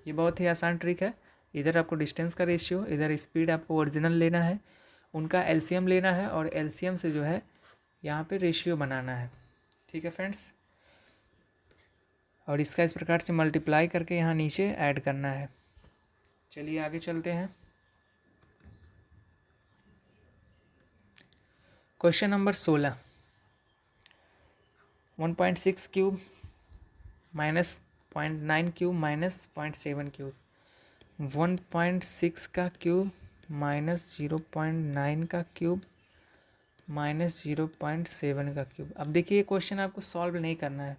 S1: ये बहुत ही आसान ट्रिक है। इधर आपको डिस्टेंस का रेशियो, इधर स्पीड आपको ओरिजिनल लेना है, उनका एलसीएम लेना है और एलसीएम से जो है यहाँ पे रेशियो बनाना है। ठीक है फ्रेंड्स, और इसका इस प्रकार से मल्टीप्लाई करके यहाँ नीचे ऐड करना है। चलिए आगे चलते हैं। Question number 16, 1.6 cube minus 0.9 cube minus 0.7 cube, 1.6 का क्यूब माइनस 0.9 का क्यूब माइनस 0.7 का क्यूब। अब देखिए, ये क्वेश्चन आपको सॉल्व नहीं करना है,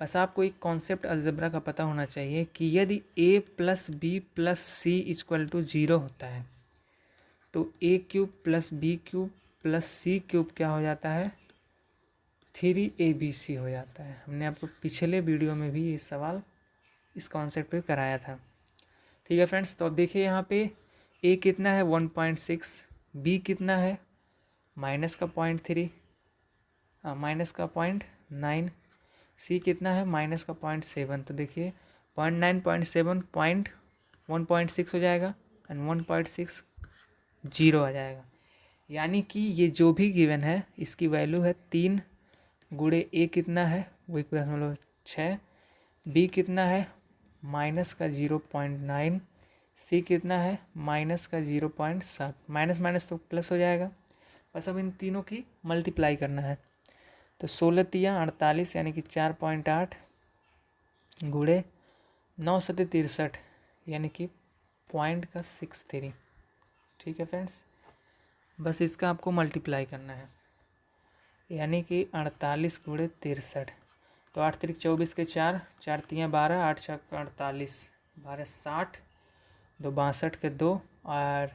S1: बस आपको एक कॉन्सेप्ट अलजेब्रा का पता होना चाहिए कि यदि a plus B plus C equal to 0 होता है तो a cube plus B cube plus C cube क्या हो जाता है, 3abc हो जाता है। हमने आपको पिछले वीडियो में भी ये सवाल इस कॉन्सेप्ट पे कराया था। ठीक है फ्रेंड्स, तो अब देखिए यहाँ पे a कितना है 1.6, b कितना है माइनस का 0.3, माइनस का 0.9, सी कितना है माइनस का 0.7। तो देखिए 0.9 0.7 1.6 हो जाएगा एंड 1.6 0 आ जाएगा। यानी कि ये जो भी गिवन है इसकी वैल्यू है 3 गुणे ए कितना है वो 1.6, बी कितना है माइनस का 0.9, सी कितना है माइनस का 0.7। माइनस माइनस तो प्लस हो जाएगा, बस अब इन तीनों की मल्टीप्लाई करना है। तो 16 तिया 48 यानी कि 4.8 गुणे 9 सते 63 यानी कि 0.63। ठीक है फ्रेंड्स, बस इसका आपको मल्टीप्लाई करना है, यानी कि 48 गुणे 63। तो 8 तिरिक 24 के 4, 4 तिया 12, 8 छक 48, 12 60, 2 62 के 2 और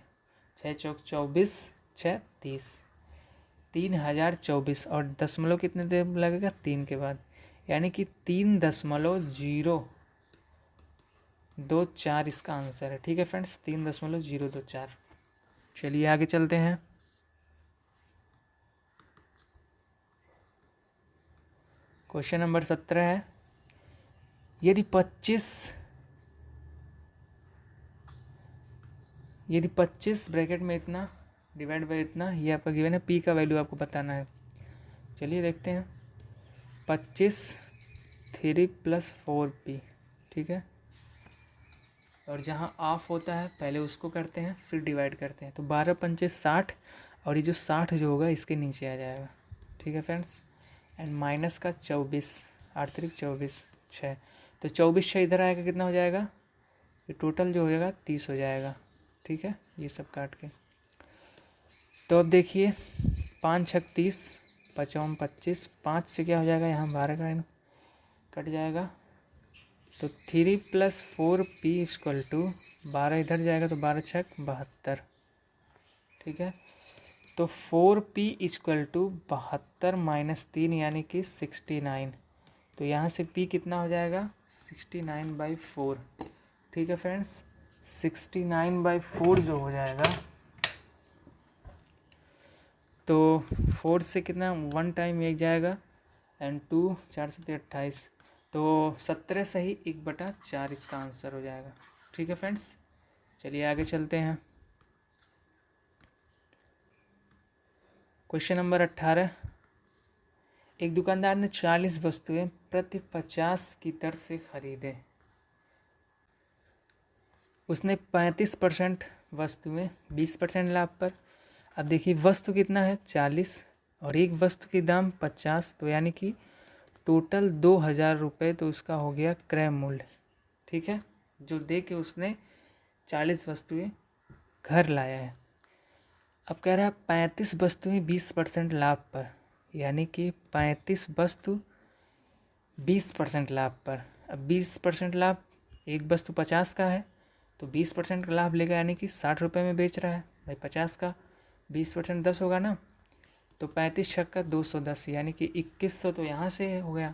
S1: 6 चौक 24, 6 30, 3024 और दशमलव कितने देर लगेगा 3 के बाद, यानी कि 3.024 इसका आंसर है। ठीक है फ्रेंड्स, 3.024। चलिए आगे चलते हैं। क्वेश्चन नंबर 17 है, यदि 25 ब्रैकेट में इतना डिवाइड बाई इतना, ये आपका गिवन है, पी का वैल्यू आपको बताना है। चलिए देखते हैं। 25 3 + 4p। ठीक है, और जहाँ ऑफ होता है पहले उसको करते हैं फिर डिवाइड करते हैं। तो 12 पंचे 60 और ये जो 60 जो होगा इसके नीचे आ जाएगा। ठीक है फ्रेंड्स, एंड माइनस का 24, 8 तिरिक 24, 6, तो 24 से इधर आएगा कितना हो जाएगा, ये टोटल जो हो जाएगा 30 हो जाएगा। ठीक है, ये सब काट के। तो अब देखिए 5 छक 30, 5 25, 5 से क्या हो जाएगा, यहाँ 12 का कट जाएगा। तो 3 + 4p = 12 इधर जाएगा तो 12 छक 72। ठीक है, तो 4p = 72 - 3 यानी कि 69। तो यहाँ से p कितना हो जाएगा 69/4। ठीक है फ्रेंड्स, 69/4 जो हो जाएगा, तो 4 से कितना 1 टाइम 1 जाएगा एंड 2 4 से 28, तो 17 से ही 1/4 इसका आंसर हो जाएगा। ठीक है फ्रेंड्स, चलिए आगे चलते हैं। क्वेश्चन नंबर 18, एक दुकानदार ने 40 वस्तुएं प्रति 50 की दर से खरीदे। उसने 35% वस्तुएं 20% लाभ पर। अब देखिए वस्तु कितना है 40 और एक वस्तु की दाम 50, तो यानी कि टोटल 2000 रुपये तो उसका हो गया क्रय मूल्य। ठीक है, जो दे के उसने 40 वस्तुएं घर लाया है। अब कह रहा है 35 वस्तुएं 20% लाभ पर, यानी कि 35 वस्तु 20% लाभ पर। अब 20% लाभ, एक वस्तु 50 का है तो 20% का लाभ लेगा, यानी कि 60 रुपये में बेच रहा है भाई। 50 का 20% 10 होगा ना, तो 35 छक्का 210 यानी कि 2100 तो यहाँ से हो गया।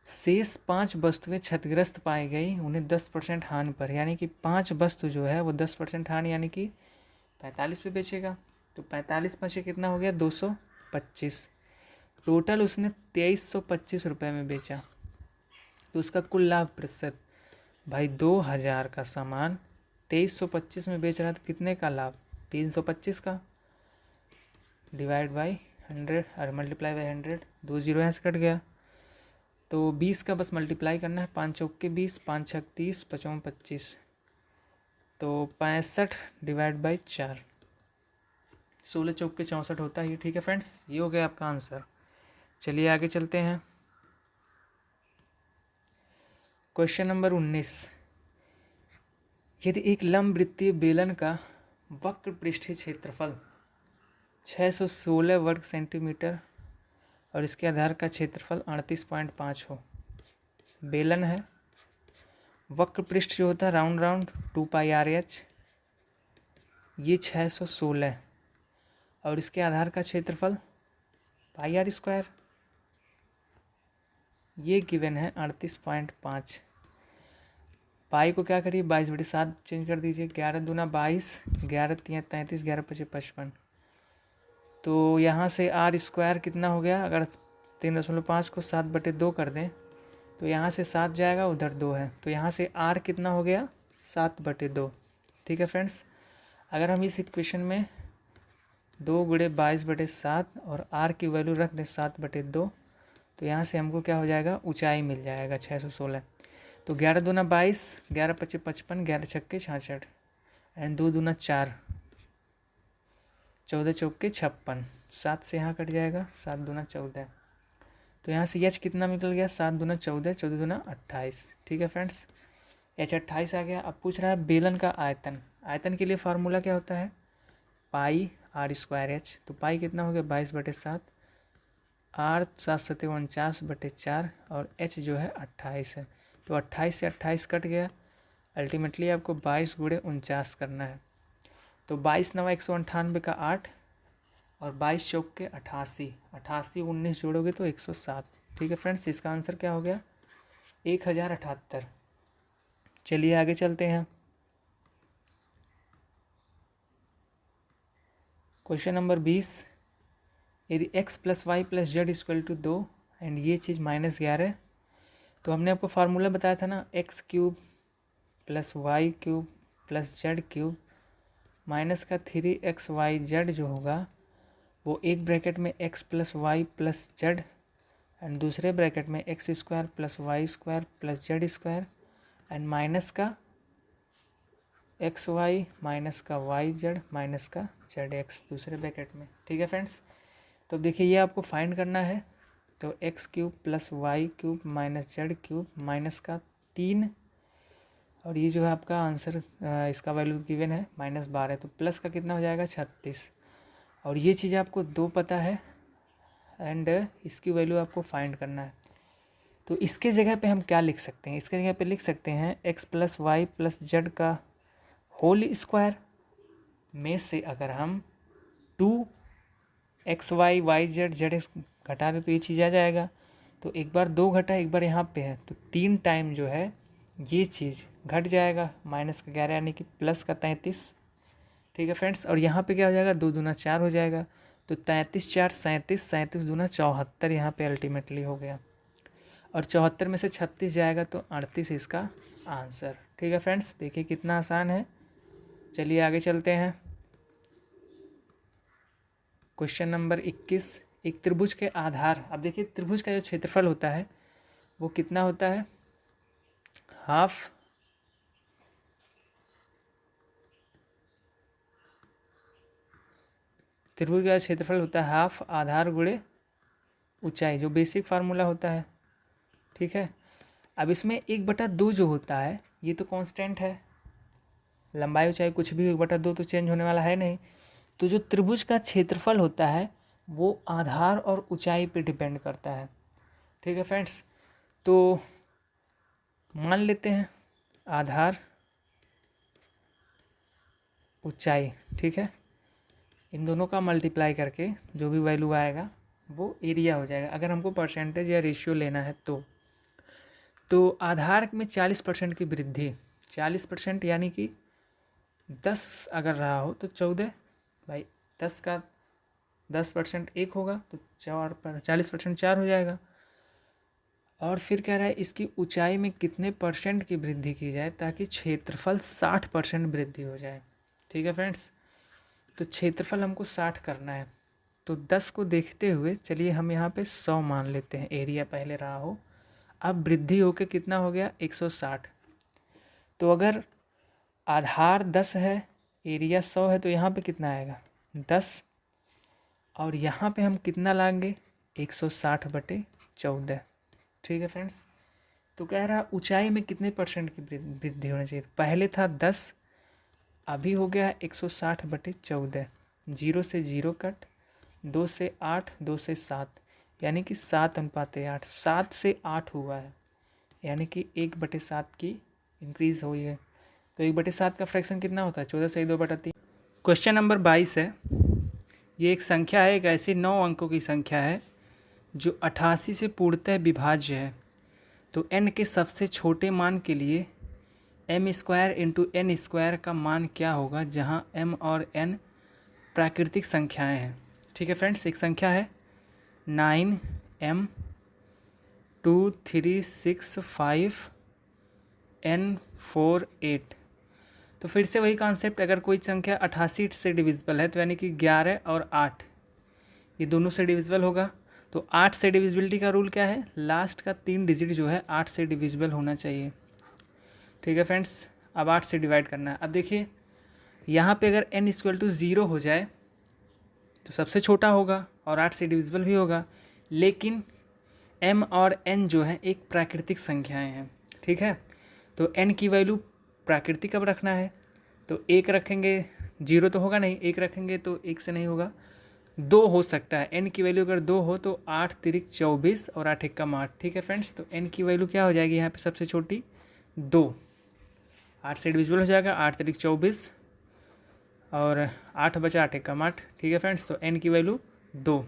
S1: शेष 5 वस्तुएं क्षतिग्रस्त पाई गई, उन्हें 10% हानि पर, यानी कि 5 वस्तु जो है वो 10% हानि यानी कि 45 पे बेचेगा। तो 45 पचे कितना हो गया 225। टोटल उसने 2325 रुपये में बेचा। तो उसका कुल लाभ प्रतिशत, भाई 2000 का सामान 2325 में बेच रहा है तो कितने का लाभ, 325 का, डिवाइड बाई 100 और मल्टीप्लाई बाई 100, 2 जीरो यहाँ से कट गया। तो 20 का बस मल्टीप्लाई करना है, 5 चौक के 20, 5 छक 30, 55 25, तो 65 डिवाइड बाई 4, 16 चौक के 64 होता है। ठीक है फ्रेंड्स, ये हो गया आपका आंसर। चलिए आगे चलते हैं। क्वेश्चन नंबर 19, यदि एक लंबवृत्तीय बेलन का वक्र पृष्ठीय क्षेत्रफल 616 वर्ग सेंटीमीटर और इसके आधार का क्षेत्रफल 38.5 हो, बेलन है, वक्र पृष्ठ जो होता है राउंड राउंड 2πr/h, ये 616 और इसके आधार का क्षेत्रफल πr², ये गिवन है 38.5। पाई को क्या करिए 22/7 चेंज कर दीजिए, 11 दूना 22, 11 तिया 33, 11 पचे 55। तो यहाँ से r² कितना हो गया, अगर 3.5 को 7/2 कर दें तो यहाँ से 7 जाएगा, उधर 2 है, तो यहाँ से r कितना हो गया 7/2। ठीक है फ्रेंड्स, अगर हम इस इक्वेशन में 2 × 22/7 और r की वैल्यू रख दें 7/2, तो यहाँ से हमको क्या हो जाएगा, ऊंचाई मिल जाएगा 616। तो 11 दूना 22, 11 पचे 55, 11 छक्के 66 एंड 2 दूना 4, 14 चौके 56, 7 से यहाँ कट जाएगा, 7 दूना 14, तो यहाँ से h कितना निकल गया, 7 दूना 14, 14 दूना 28। ठीक है फ्रेंड्स, h 28 आ गया। अब पूछ रहा है बेलन का आयतन, आयतन के लिए फार्मूला क्या होता है, πr²h, तो पाई कितना हो गया 22/7, r 7 × 49/4 और h जो है 28 है, तो 28 से 28 कट गया, अल्टीमेटली आपको 22 × 49 करना है। तो 22 9 198 का 8 और 22 चौक के 88, 88 19 जोड़ोगे तो 107। ठीक है फ्रेंड्स, इसका आंसर क्या हो गया 1078। चलिए आगे चलते हैं। क्वेश्चन नंबर 20, यदि x + y + z = 2 एंड ये चीज़ -11, तो हमने आपको फार्मूला बताया था ना, x³ + y³ + z³ माइनस का 3xyz जो होगा वो एक ब्रैकेट में x + y + z एंड दूसरे ब्रैकेट में x² + y² + z² and minus का xy माइनस का yz माइनस का zx दूसरे ब्रैकेट में। ठीक है फ्रेंड्स, तो देखिए ये आपको फाइंड करना है, तो x³ + y³ - z³ माइनस का 3 और ये जो है आपका आंसर, इसका वैल्यू गिवन है -12, तो प्लस का कितना हो जाएगा 36 और ये चीज़ आपको 2 पता है एंड इसकी वैल्यू आपको फाइंड करना है। तो इसके जगह पे हम क्या लिख सकते हैं, इसके जगह पे लिख सकते हैं x + y + z का होल स्क्वायर में से अगर हम 2xy yz zx घटा दें तो ये चीज़ आ जाएगा। तो एक बार 2 घटा, एक बार यहाँ पे है, तो 3 टाइम जो है ये चीज़ घट जाएगा, -11 यानी कि प्लस का 33। ठीक है फ्रेंड्स, और यहाँ पे क्या हो जाएगा 2 दूना 4 हो जाएगा, तो 33 4 37, 37 दूना 74 यहाँ पे अल्टीमेटली हो गया और 74 में से 36 जाएगा तो 38 इसका आंसर। ठीक है फ्रेंड्स, देखिए कितना आसान है। चलिए आगे चलते हैं। क्वेश्चन नंबर 21, एक त्रिभुज के आधार, अब देखिए त्रिभुज का जो क्षेत्रफल होता है वो कितना होता है, हाफ त्रिभुज का क्षेत्रफल होता है हाफ आधार गुणे ऊंचाई, जो बेसिक फार्मूला होता है। ठीक है, अब इसमें 1/2 जो होता है ये तो कांस्टेंट है, लंबाई ऊंचाई कुछ भी 1/2 तो चेंज होने वाला है नहीं। तो जो त्रिभुज का क्षेत्रफल होता है वो आधार और ऊंचाई पे डिपेंड करता है। ठीक है फ्रेंड्स, तो मान लेते हैं आधार ऊंचाई, ठीक है, इन दोनों का मल्टीप्लाई करके जो भी वैल्यू आएगा वो एरिया हो जाएगा। अगर हमको परसेंटेज या रेशियो लेना है तो आधार में 40% की वृद्धि, 40% यानी कि 10 अगर रहा हो तो 14 भाई 10 का 10% 1 होगा तो 40% 4 हो जाएगा। और फिर कह रहा है इसकी ऊंचाई में कितने % की वृद्धि की जाए ताकि क्षेत्रफल 60% वृद्धि हो जाए। ठीक है फ्रेंड्स, तो क्षेत्रफल हमको 60 करना है, तो 10 को देखते हुए चलिए हम यहाँ पे 100 मान लेते हैं, एरिया पहले रहा हो। अब वृद्धि होके कितना हो गया 160। तो अगर आधार 10 है, एरिया 100 है, तो यहाँ पे कितना आएगा 10, और यहाँ पे हम कितना लाएंगे 160/14। ठीक है फ्रेंड्स, तो कह रहा ऊंचाई में कितने % की वृद्धि होनी चाहिए। पहले था 10, अभी हो गया 160/14। 0 से 0 कट, 2 से 8, 2 से 7, यानी कि 7:8। 7 से 8 हुआ है, यानी कि 1/7 की इंक्रीज़ हुई है। तो 1/7 का फ्रैक्शन कितना होता है 14 से 2/3। क्वेश्चन नंबर 22 है। ये एक संख्या है, एक ऐसी 9 अंकों की संख्या है जो 88 से पूर्णतः विभाज्य है। तो n के सबसे छोटे मान के लिए m² × n² का मान क्या होगा, जहां m और n प्राकृतिक संख्याएं हैं। ठीक है फ्रेंड्स, एक संख्या है 9m 2 3 6 5 n 4 8। तो फिर से वही कॉन्सेप्ट, अगर कोई संख्या 88 से डिविजिबल है तो यानी कि 11 और 8 ये दोनों से डिविजिबल होगा। तो 8 से डिविजिबिलिटी का रूल क्या है, लास्ट का 3 डिजिट जो है 8 से डिविजिबल होना चाहिए। ठीक है फ्रेंड्स, अब 8 से डिवाइड करना है। अब देखिए यहाँ पे अगर n = 0 हो जाए तो सबसे छोटा होगा और 8 से डिविजिबल भी होगा, लेकिन m और n जो है एक प्राकृतिक संख्याएं हैं। ठीक है, तो n की वैल्यू प्राकृतिक अब रखना है, तो 1 रखेंगे 0 तो होगा नहीं, 1 रखेंगे तो 1 से नहीं होगा, 2 हो सकता है। n की वैल्यू अगर 2 हो तो 8 × 3 = 24 और 8 × 1 = 8। ठीक है फ्रेंड्स, तो n की वैल्यू क्या हो जाएगी यहाँ पे सबसे छोटी 2, 8 से डिविजिबल हो जाएगा, 8 × 3 = 24 और 8 बचा 8 × 1 = 8। ठीक है फ्रेंड्स, तो n की वैल्यू 2,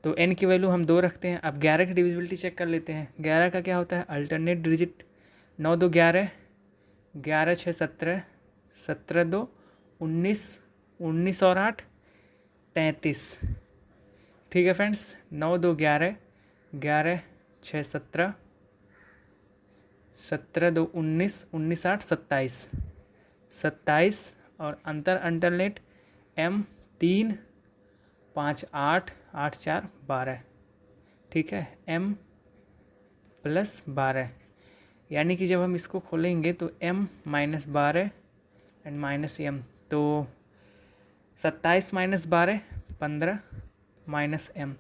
S1: तो n की वैल्यू हम 2 रखते हैं। अब 11 की डिविजिबिलिटी चेक कर लेते हैं। 11 का क्या होता है अल्टरनेट डिजिट, 9 2 11, 11 6 17, 17 2 19, 19 और 8 33। ठीक है फ्रेंड्स, 9 2 11, 11 6 17, 17 2 19, 19 8 27, 27 और अल्टरनेट m 3 5 8, 8 4 12। ठीक है, m + 12, यानी कि जब हम इसको खोलेंगे तो m - 12 एंड -m, तो 27 - 12 15 -m।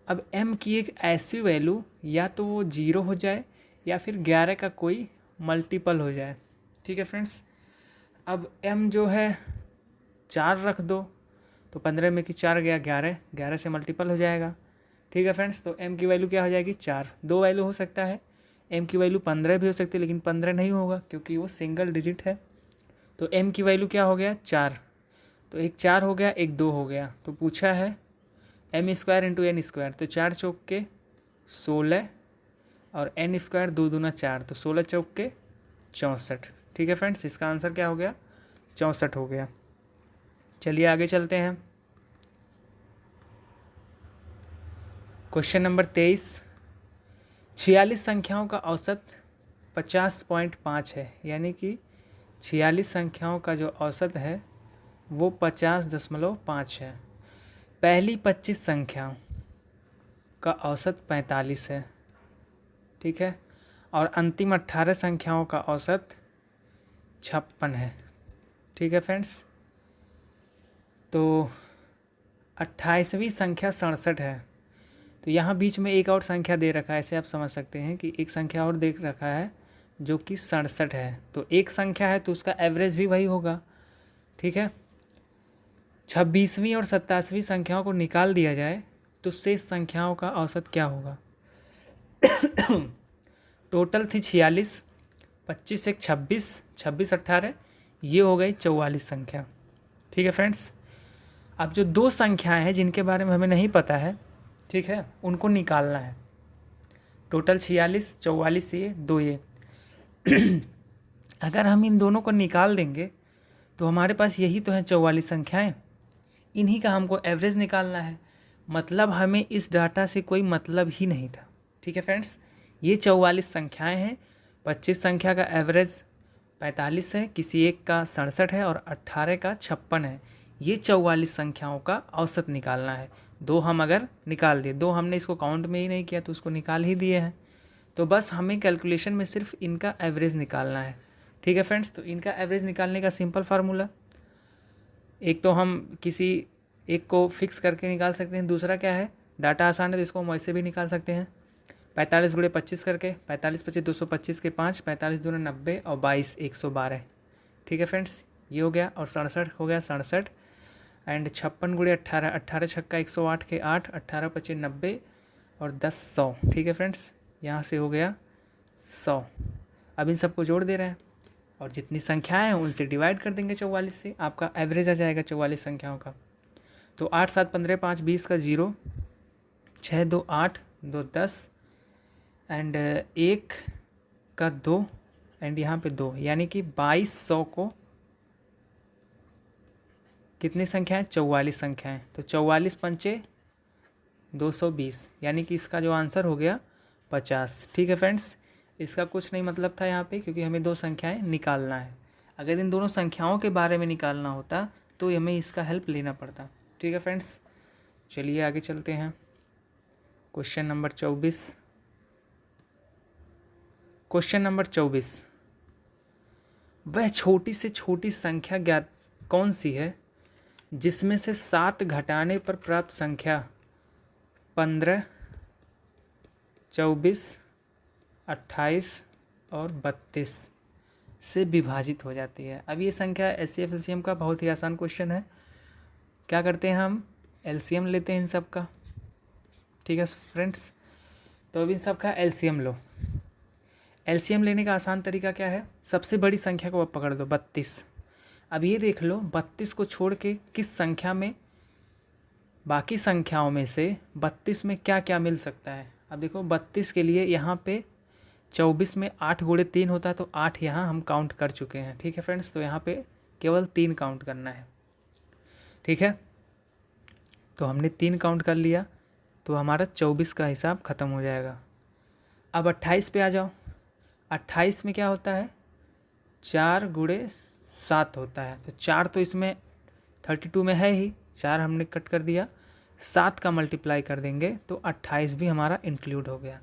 S1: अब m की एक ऐसी वैल्यू या तो वो 0 हो जाए या फिर 11 का कोई मल्टीपल हो जाए। ठीक है फ्रेंड्स, अब m जो है 4 रख दो, तो 15 में कि 4 गया 11, 11 से मल्टीपल हो जाएगा। ठीक है फ्रेंड्स, तो m की वैल्यू क्या हो जाएगी 4। 2 वैल्यू हो सकता है, m की वैल्यू 15 भी हो सकती है, लेकिन 15 नहीं होगा क्योंकि वो सिंगल डिजिट है। तो m की वैल्यू क्या हो गया 4, तो एक 4 हो गया, एक 2 हो गया। तो पूछा है m² × n², तो 4 चौक के 16 और n² 2 दूना 4, तो 16 चौक के 64। ठीक है फ्रेंड्स, इसका आंसर क्या हो गया 64 हो गया। चलिए आगे चलते हैं। Question number 23। 46 संख्याओं का औसत 50.5 है, यानी कि 46 संख्याओं का जो औसत है वो 50.5 है। पहली 25 संख्याओं का औसत 45 है। ठीक है, और अंतिम 18 संख्याओं का औसत 56 है। ठीक है फ्रेंड्स, तो 28वीं संख्या 67 है। तो यहाँ बीच में एक और संख्या दे रखा है, ऐसे आप समझ सकते हैं कि एक संख्या और दे रखा है जो कि 67 है। तो एक संख्या है तो उसका एवरेज भी वही होगा। ठीक है, 26वीं और 27वीं संख्याओं को निकाल दिया जाए तो शेष संख्याओं का औसत क्या होगा। टोटल थी 46, 25 एक 26, 26 18, ये हो गई 44 संख्या। ठीक है फ्रेंड्स, अब जो 2 संख्याएं हैं जिनके बारे में हमें नहीं पता है, ठीक है, उनको निकालना है। टोटल 46, 44 ये 2 ये। अगर हम इन दोनों को निकाल देंगे तो हमारे पास यही तो है 44 संख्याएं, इन्हीं का हमको एवरेज निकालना है। मतलब हमें इस डाटा से कोई मतलब ही नहीं था। ठीक है फ्रेंड्स, ये 44 संख्याएं हैं। 25 संख्या का एवरेज 45 है, किसी एक का 67 है और 18 का 56 है। ये 44 संख्याओं का औसत निकालना है। दो हम अगर निकाल दिए, दो हमने इसको काउंट में ही नहीं किया तो उसको निकाल ही दिए हैं, तो बस हमें कैलकुलेशन में सिर्फ इनका एवरेज निकालना है। ठीक है फ्रेंड्स, तो इनका एवरेज निकालने का सिंपल फार्मूला, एक तो हम किसी एक को फिक्स करके निकाल सकते हैं, दूसरा क्या है, डाटा आसान है तो इसको हम वैसे भी निकाल सकते हैं। 45 × 25 करके, 45 × 25 225 के 5, 45 दूनी 90 और 22 112। ठीक है फ्रेंड्स, ये हो गया। और 67 हो गया 67 एंड 56 × 18, 18 छक्का 108 के 8, 18 × 25 90 और 10 100। ठीक है फ्रेंड्स, यहाँ से हो गया 100। अब इन सबको जोड़ दे रहे हैं और जितनी संख्याएं हैं उनसे डिवाइड कर देंगे 44 से, आपका एवरेज आ जाएगा 44 संख्याओं का। तो 8 7 15 5 20 का 0, 6 2 8 2 10 एंड 1 का 2 एंड यहाँ पे 2, यानी कि 2200 को कितनी संख्याएं, 44 संख्याएं। तो 44 पंचे 220, यानी कि इसका जो आंसर हो गया 50। ठीक है फ्रेंड्स, इसका कुछ नहीं मतलब था यहाँ पे, क्योंकि हमें दो संख्याएं निकालना है। अगर इन दोनों संख्याओं के बारे में निकालना होता तो हमें इसका हेल्प लेना पड़ता। ठीक है फ्रेंड्स, चलिए आगे चलते हैं। Question number 24। क्वेश्चन नंबर 24, वह छोटी से छोटी संख्या ज्ञात कौन सी है जिसमें से 7 घटाने पर प्राप्त संख्या 15, 24, 28 और 32 से विभाजित हो जाती है। अब ये संख्या HCF LCM का बहुत ही आसान क्वेश्चन है। क्या करते हैं, हम LCM लेते हैं इन सब का। ठीक है फ्रेंड्स, तो अब इन सब का LCM लो। LCM लेने का आसान तरीका क्या है, सबसे बड़ी संख्या को आप पकड़ दो 32। अब ये देख लो 32 को छोड़ के किस संख्या में, बाकी संख्याओं में से 32 में क्या क्या मिल सकता है। अब देखो 32 के लिए यहाँ पे 24 में 8 × 3 होता है, तो 8 यहाँ हम काउंट कर चुके हैं। ठीक है फ्रेंड्स, तो यहाँ पे केवल 3 काउंट करना है। ठीक है, तो हमने 3 काउंट कर लिया, तो हमारा 24 का हिसाब ख़त्म हो जाएगा। अब 28 पे आ जाओ। 28 में क्या होता है, 4 × 7 होता है, तो 4 तो इसमें 32 में है ही, 4 हमने कट कर दिया, 7 का मल्टीप्लाई कर देंगे तो 28 भी हमारा इंक्लूड हो गया।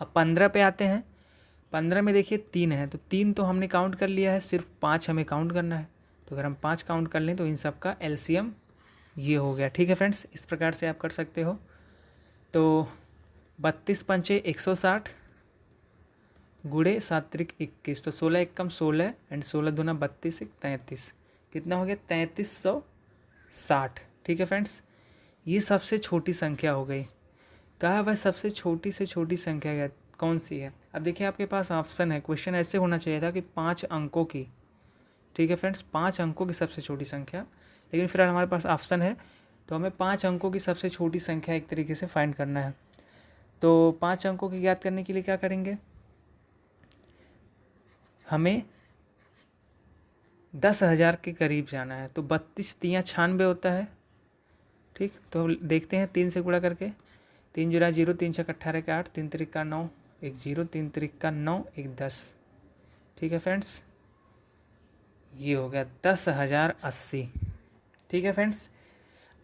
S1: अब 15 पे आते हैं। 15 में देखिए 3 है, तो 3 तो हमने काउंट कर लिया है, सिर्फ 5 हमें काउंट करना है। तो अगर हम 5 काउंट कर लें तो इन सब का LCM ये हो गया। ठीक है फ्रेंड्स, इस प्रकार से आप कर सकते हो। तो 32 पंचे 160 गुड़े 7 त्रिक 21, तो 16 एकम 16 एंड 16 दूना 32 एक 33, कितना हो गया 3360। ठीक है फ्रेंड्स, ये सबसे छोटी संख्या हो गई। कहा वह सबसे छोटी से छोटी संख्या कौन सी है। अब देखिए आपके पास ऑप्शन है, क्वेश्चन ऐसे होना चाहिए था कि 5 अंकों की। ठीक है फ्रेंड्स, 5 अंकों की सबसे छोटी संख्या, लेकिन फिलहाल हमारे पास ऑप्शन है, तो हमें 5 अंकों की सबसे छोटी संख्या एक तरीके से फाइंड करना है। तो 5 अंकों की ज्ञात करने के लिए क्या करेंगे, हमें 10,000 के करीब जाना है। तो 32 3 96 होता है। ठीक, तो देखते हैं 3 से गुणा करके, 3 जुरा 0, 3 छक 18 के 8, 3 त्रिक का 9, 1 0, 3 त्रिक का 9, 1 10। ठीक है फ्रेंड्स, ये हो गया 10,080। ठीक है फ्रेंड्स,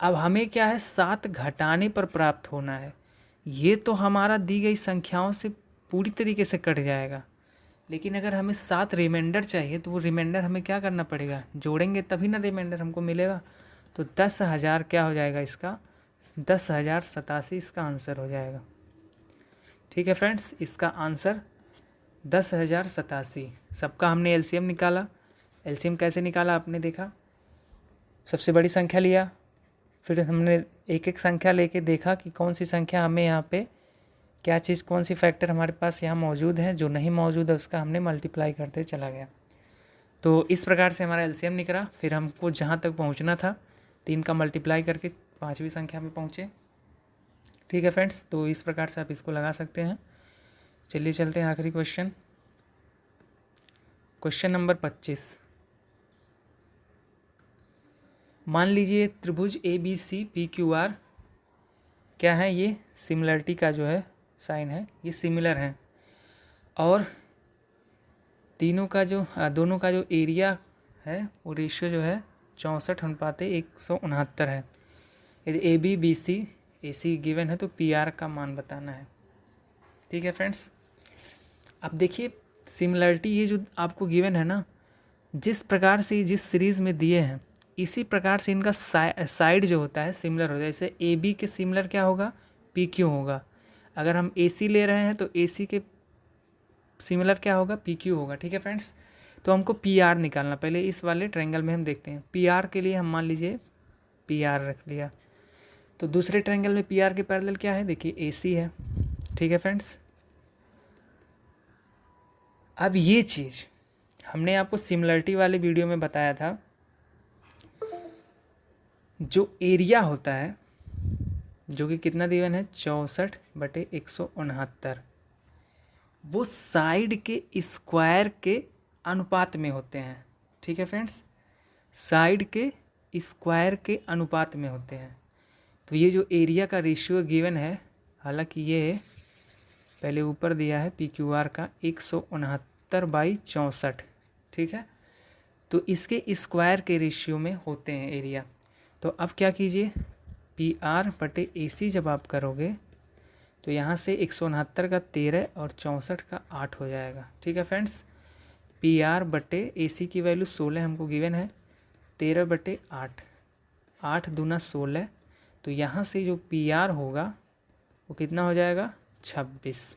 S1: अब हमें क्या है, 7 घटाने पर प्राप्त होना है। ये तो हमारा दी गई संख्याओं से पूरी तरीके से कट जाएगा, लेकिन अगर हमें 7 रिमाइंडर चाहिए तो वो रिमाइंडर हमें क्या करना पड़ेगा, जोड़ेंगे तभी ना रिमाइंडर हमको मिलेगा। तो 10,000 क्या हो जाएगा, इसका 10,087 इसका आंसर हो जाएगा। ठीक है फ्रेंड्स, इसका आंसर 10,087। सबका हमने LCM निकाला। LCM कैसे निकाला आपने देखा, सबसे बड़ी संख्या लिया, फिर हमने एक एक संख्या लेके देखा कि कौन सी संख्या हमें यहाँ पे क्या चीज़, कौन सी फैक्टर हमारे पास यहाँ मौजूद है, जो नहीं मौजूद है उसका हमने मल्टीप्लाई करते चला गया। तो इस प्रकार से हमारा LCM निकला। फिर हमको जहाँ तक पहुँचना था 3 का मल्टीप्लाई करके 5वीं संख्या में पहुँचे। ठीक है फ्रेंड्स, तो इस प्रकार से आप इसको लगा सकते हैं। चलिए चलते हैं आखिरी क्वेश्चन, क्वेश्चन नंबर 25। मान लीजिए त्रिभुज ABC PQR क्या है, ये सिमिलरिटी का जो है साइन है, ये सिमिलर है। और दोनों का जो एरिया है वो रेशियो जो है 64:169 है। यदि A B B C A C given है तो पी आर का मान बताना है। ठीक है फ्रेंड्स, अब देखिए सिमिलरिटी, ये जो आपको गिवन है ना, जिस प्रकार से जिस सीरीज़ में दिए हैं इसी प्रकार से इनका साइड जो होता है सिमिलर होता है। जैसे ए बी के सिमिलर क्या होगा, पी क्यू होगा। अगर हम ए सी ले रहे हैं तो ए सी के सिमिलर क्या होगा, पी क्यू होगा। ठीक है फ्रेंड्स, तो हमको पी आर निकालना, पहले इस वाले ट्रायंगल में हम देखते हैं। पी आर के लिए हम मान लीजिए पी आर रख लिया, तो दूसरे ट्रायंगल में पी आर के पैरेलल क्या है, देखिए ए सी है। ठीक है फ्रेंड्स, अब ये चीज़ हमने आपको सिमिलरिटी वाले वीडियो में बताया था, जो एरिया होता है जो कि कितना दिवन है 64/169, वो साइड के स्क्वायर के अनुपात में होते हैं। ठीक है फ्रेंड्स, साइड के स्क्वायर के अनुपात में होते हैं। तो ये जो एरिया का रेशियो गिवन है, हालांकि ये पहले ऊपर दिया है पी क्यू आर का 169/64। ठीक है, तो इसके स्क्वायर के रेशियो में होते हैं एरिया। तो अब क्या कीजिए, पी आर बटे ए सी जब आप करोगे तो यहाँ से 169 का 13 और 64 का 8 हो जाएगा। ठीक है फ्रेंड्स, पी आर बटे ए सी की वैल्यू 16 हमको गिवन है, 13/8, 8 दूना 16, तो यहाँ से जो पी आर होगा वो कितना हो जाएगा 26।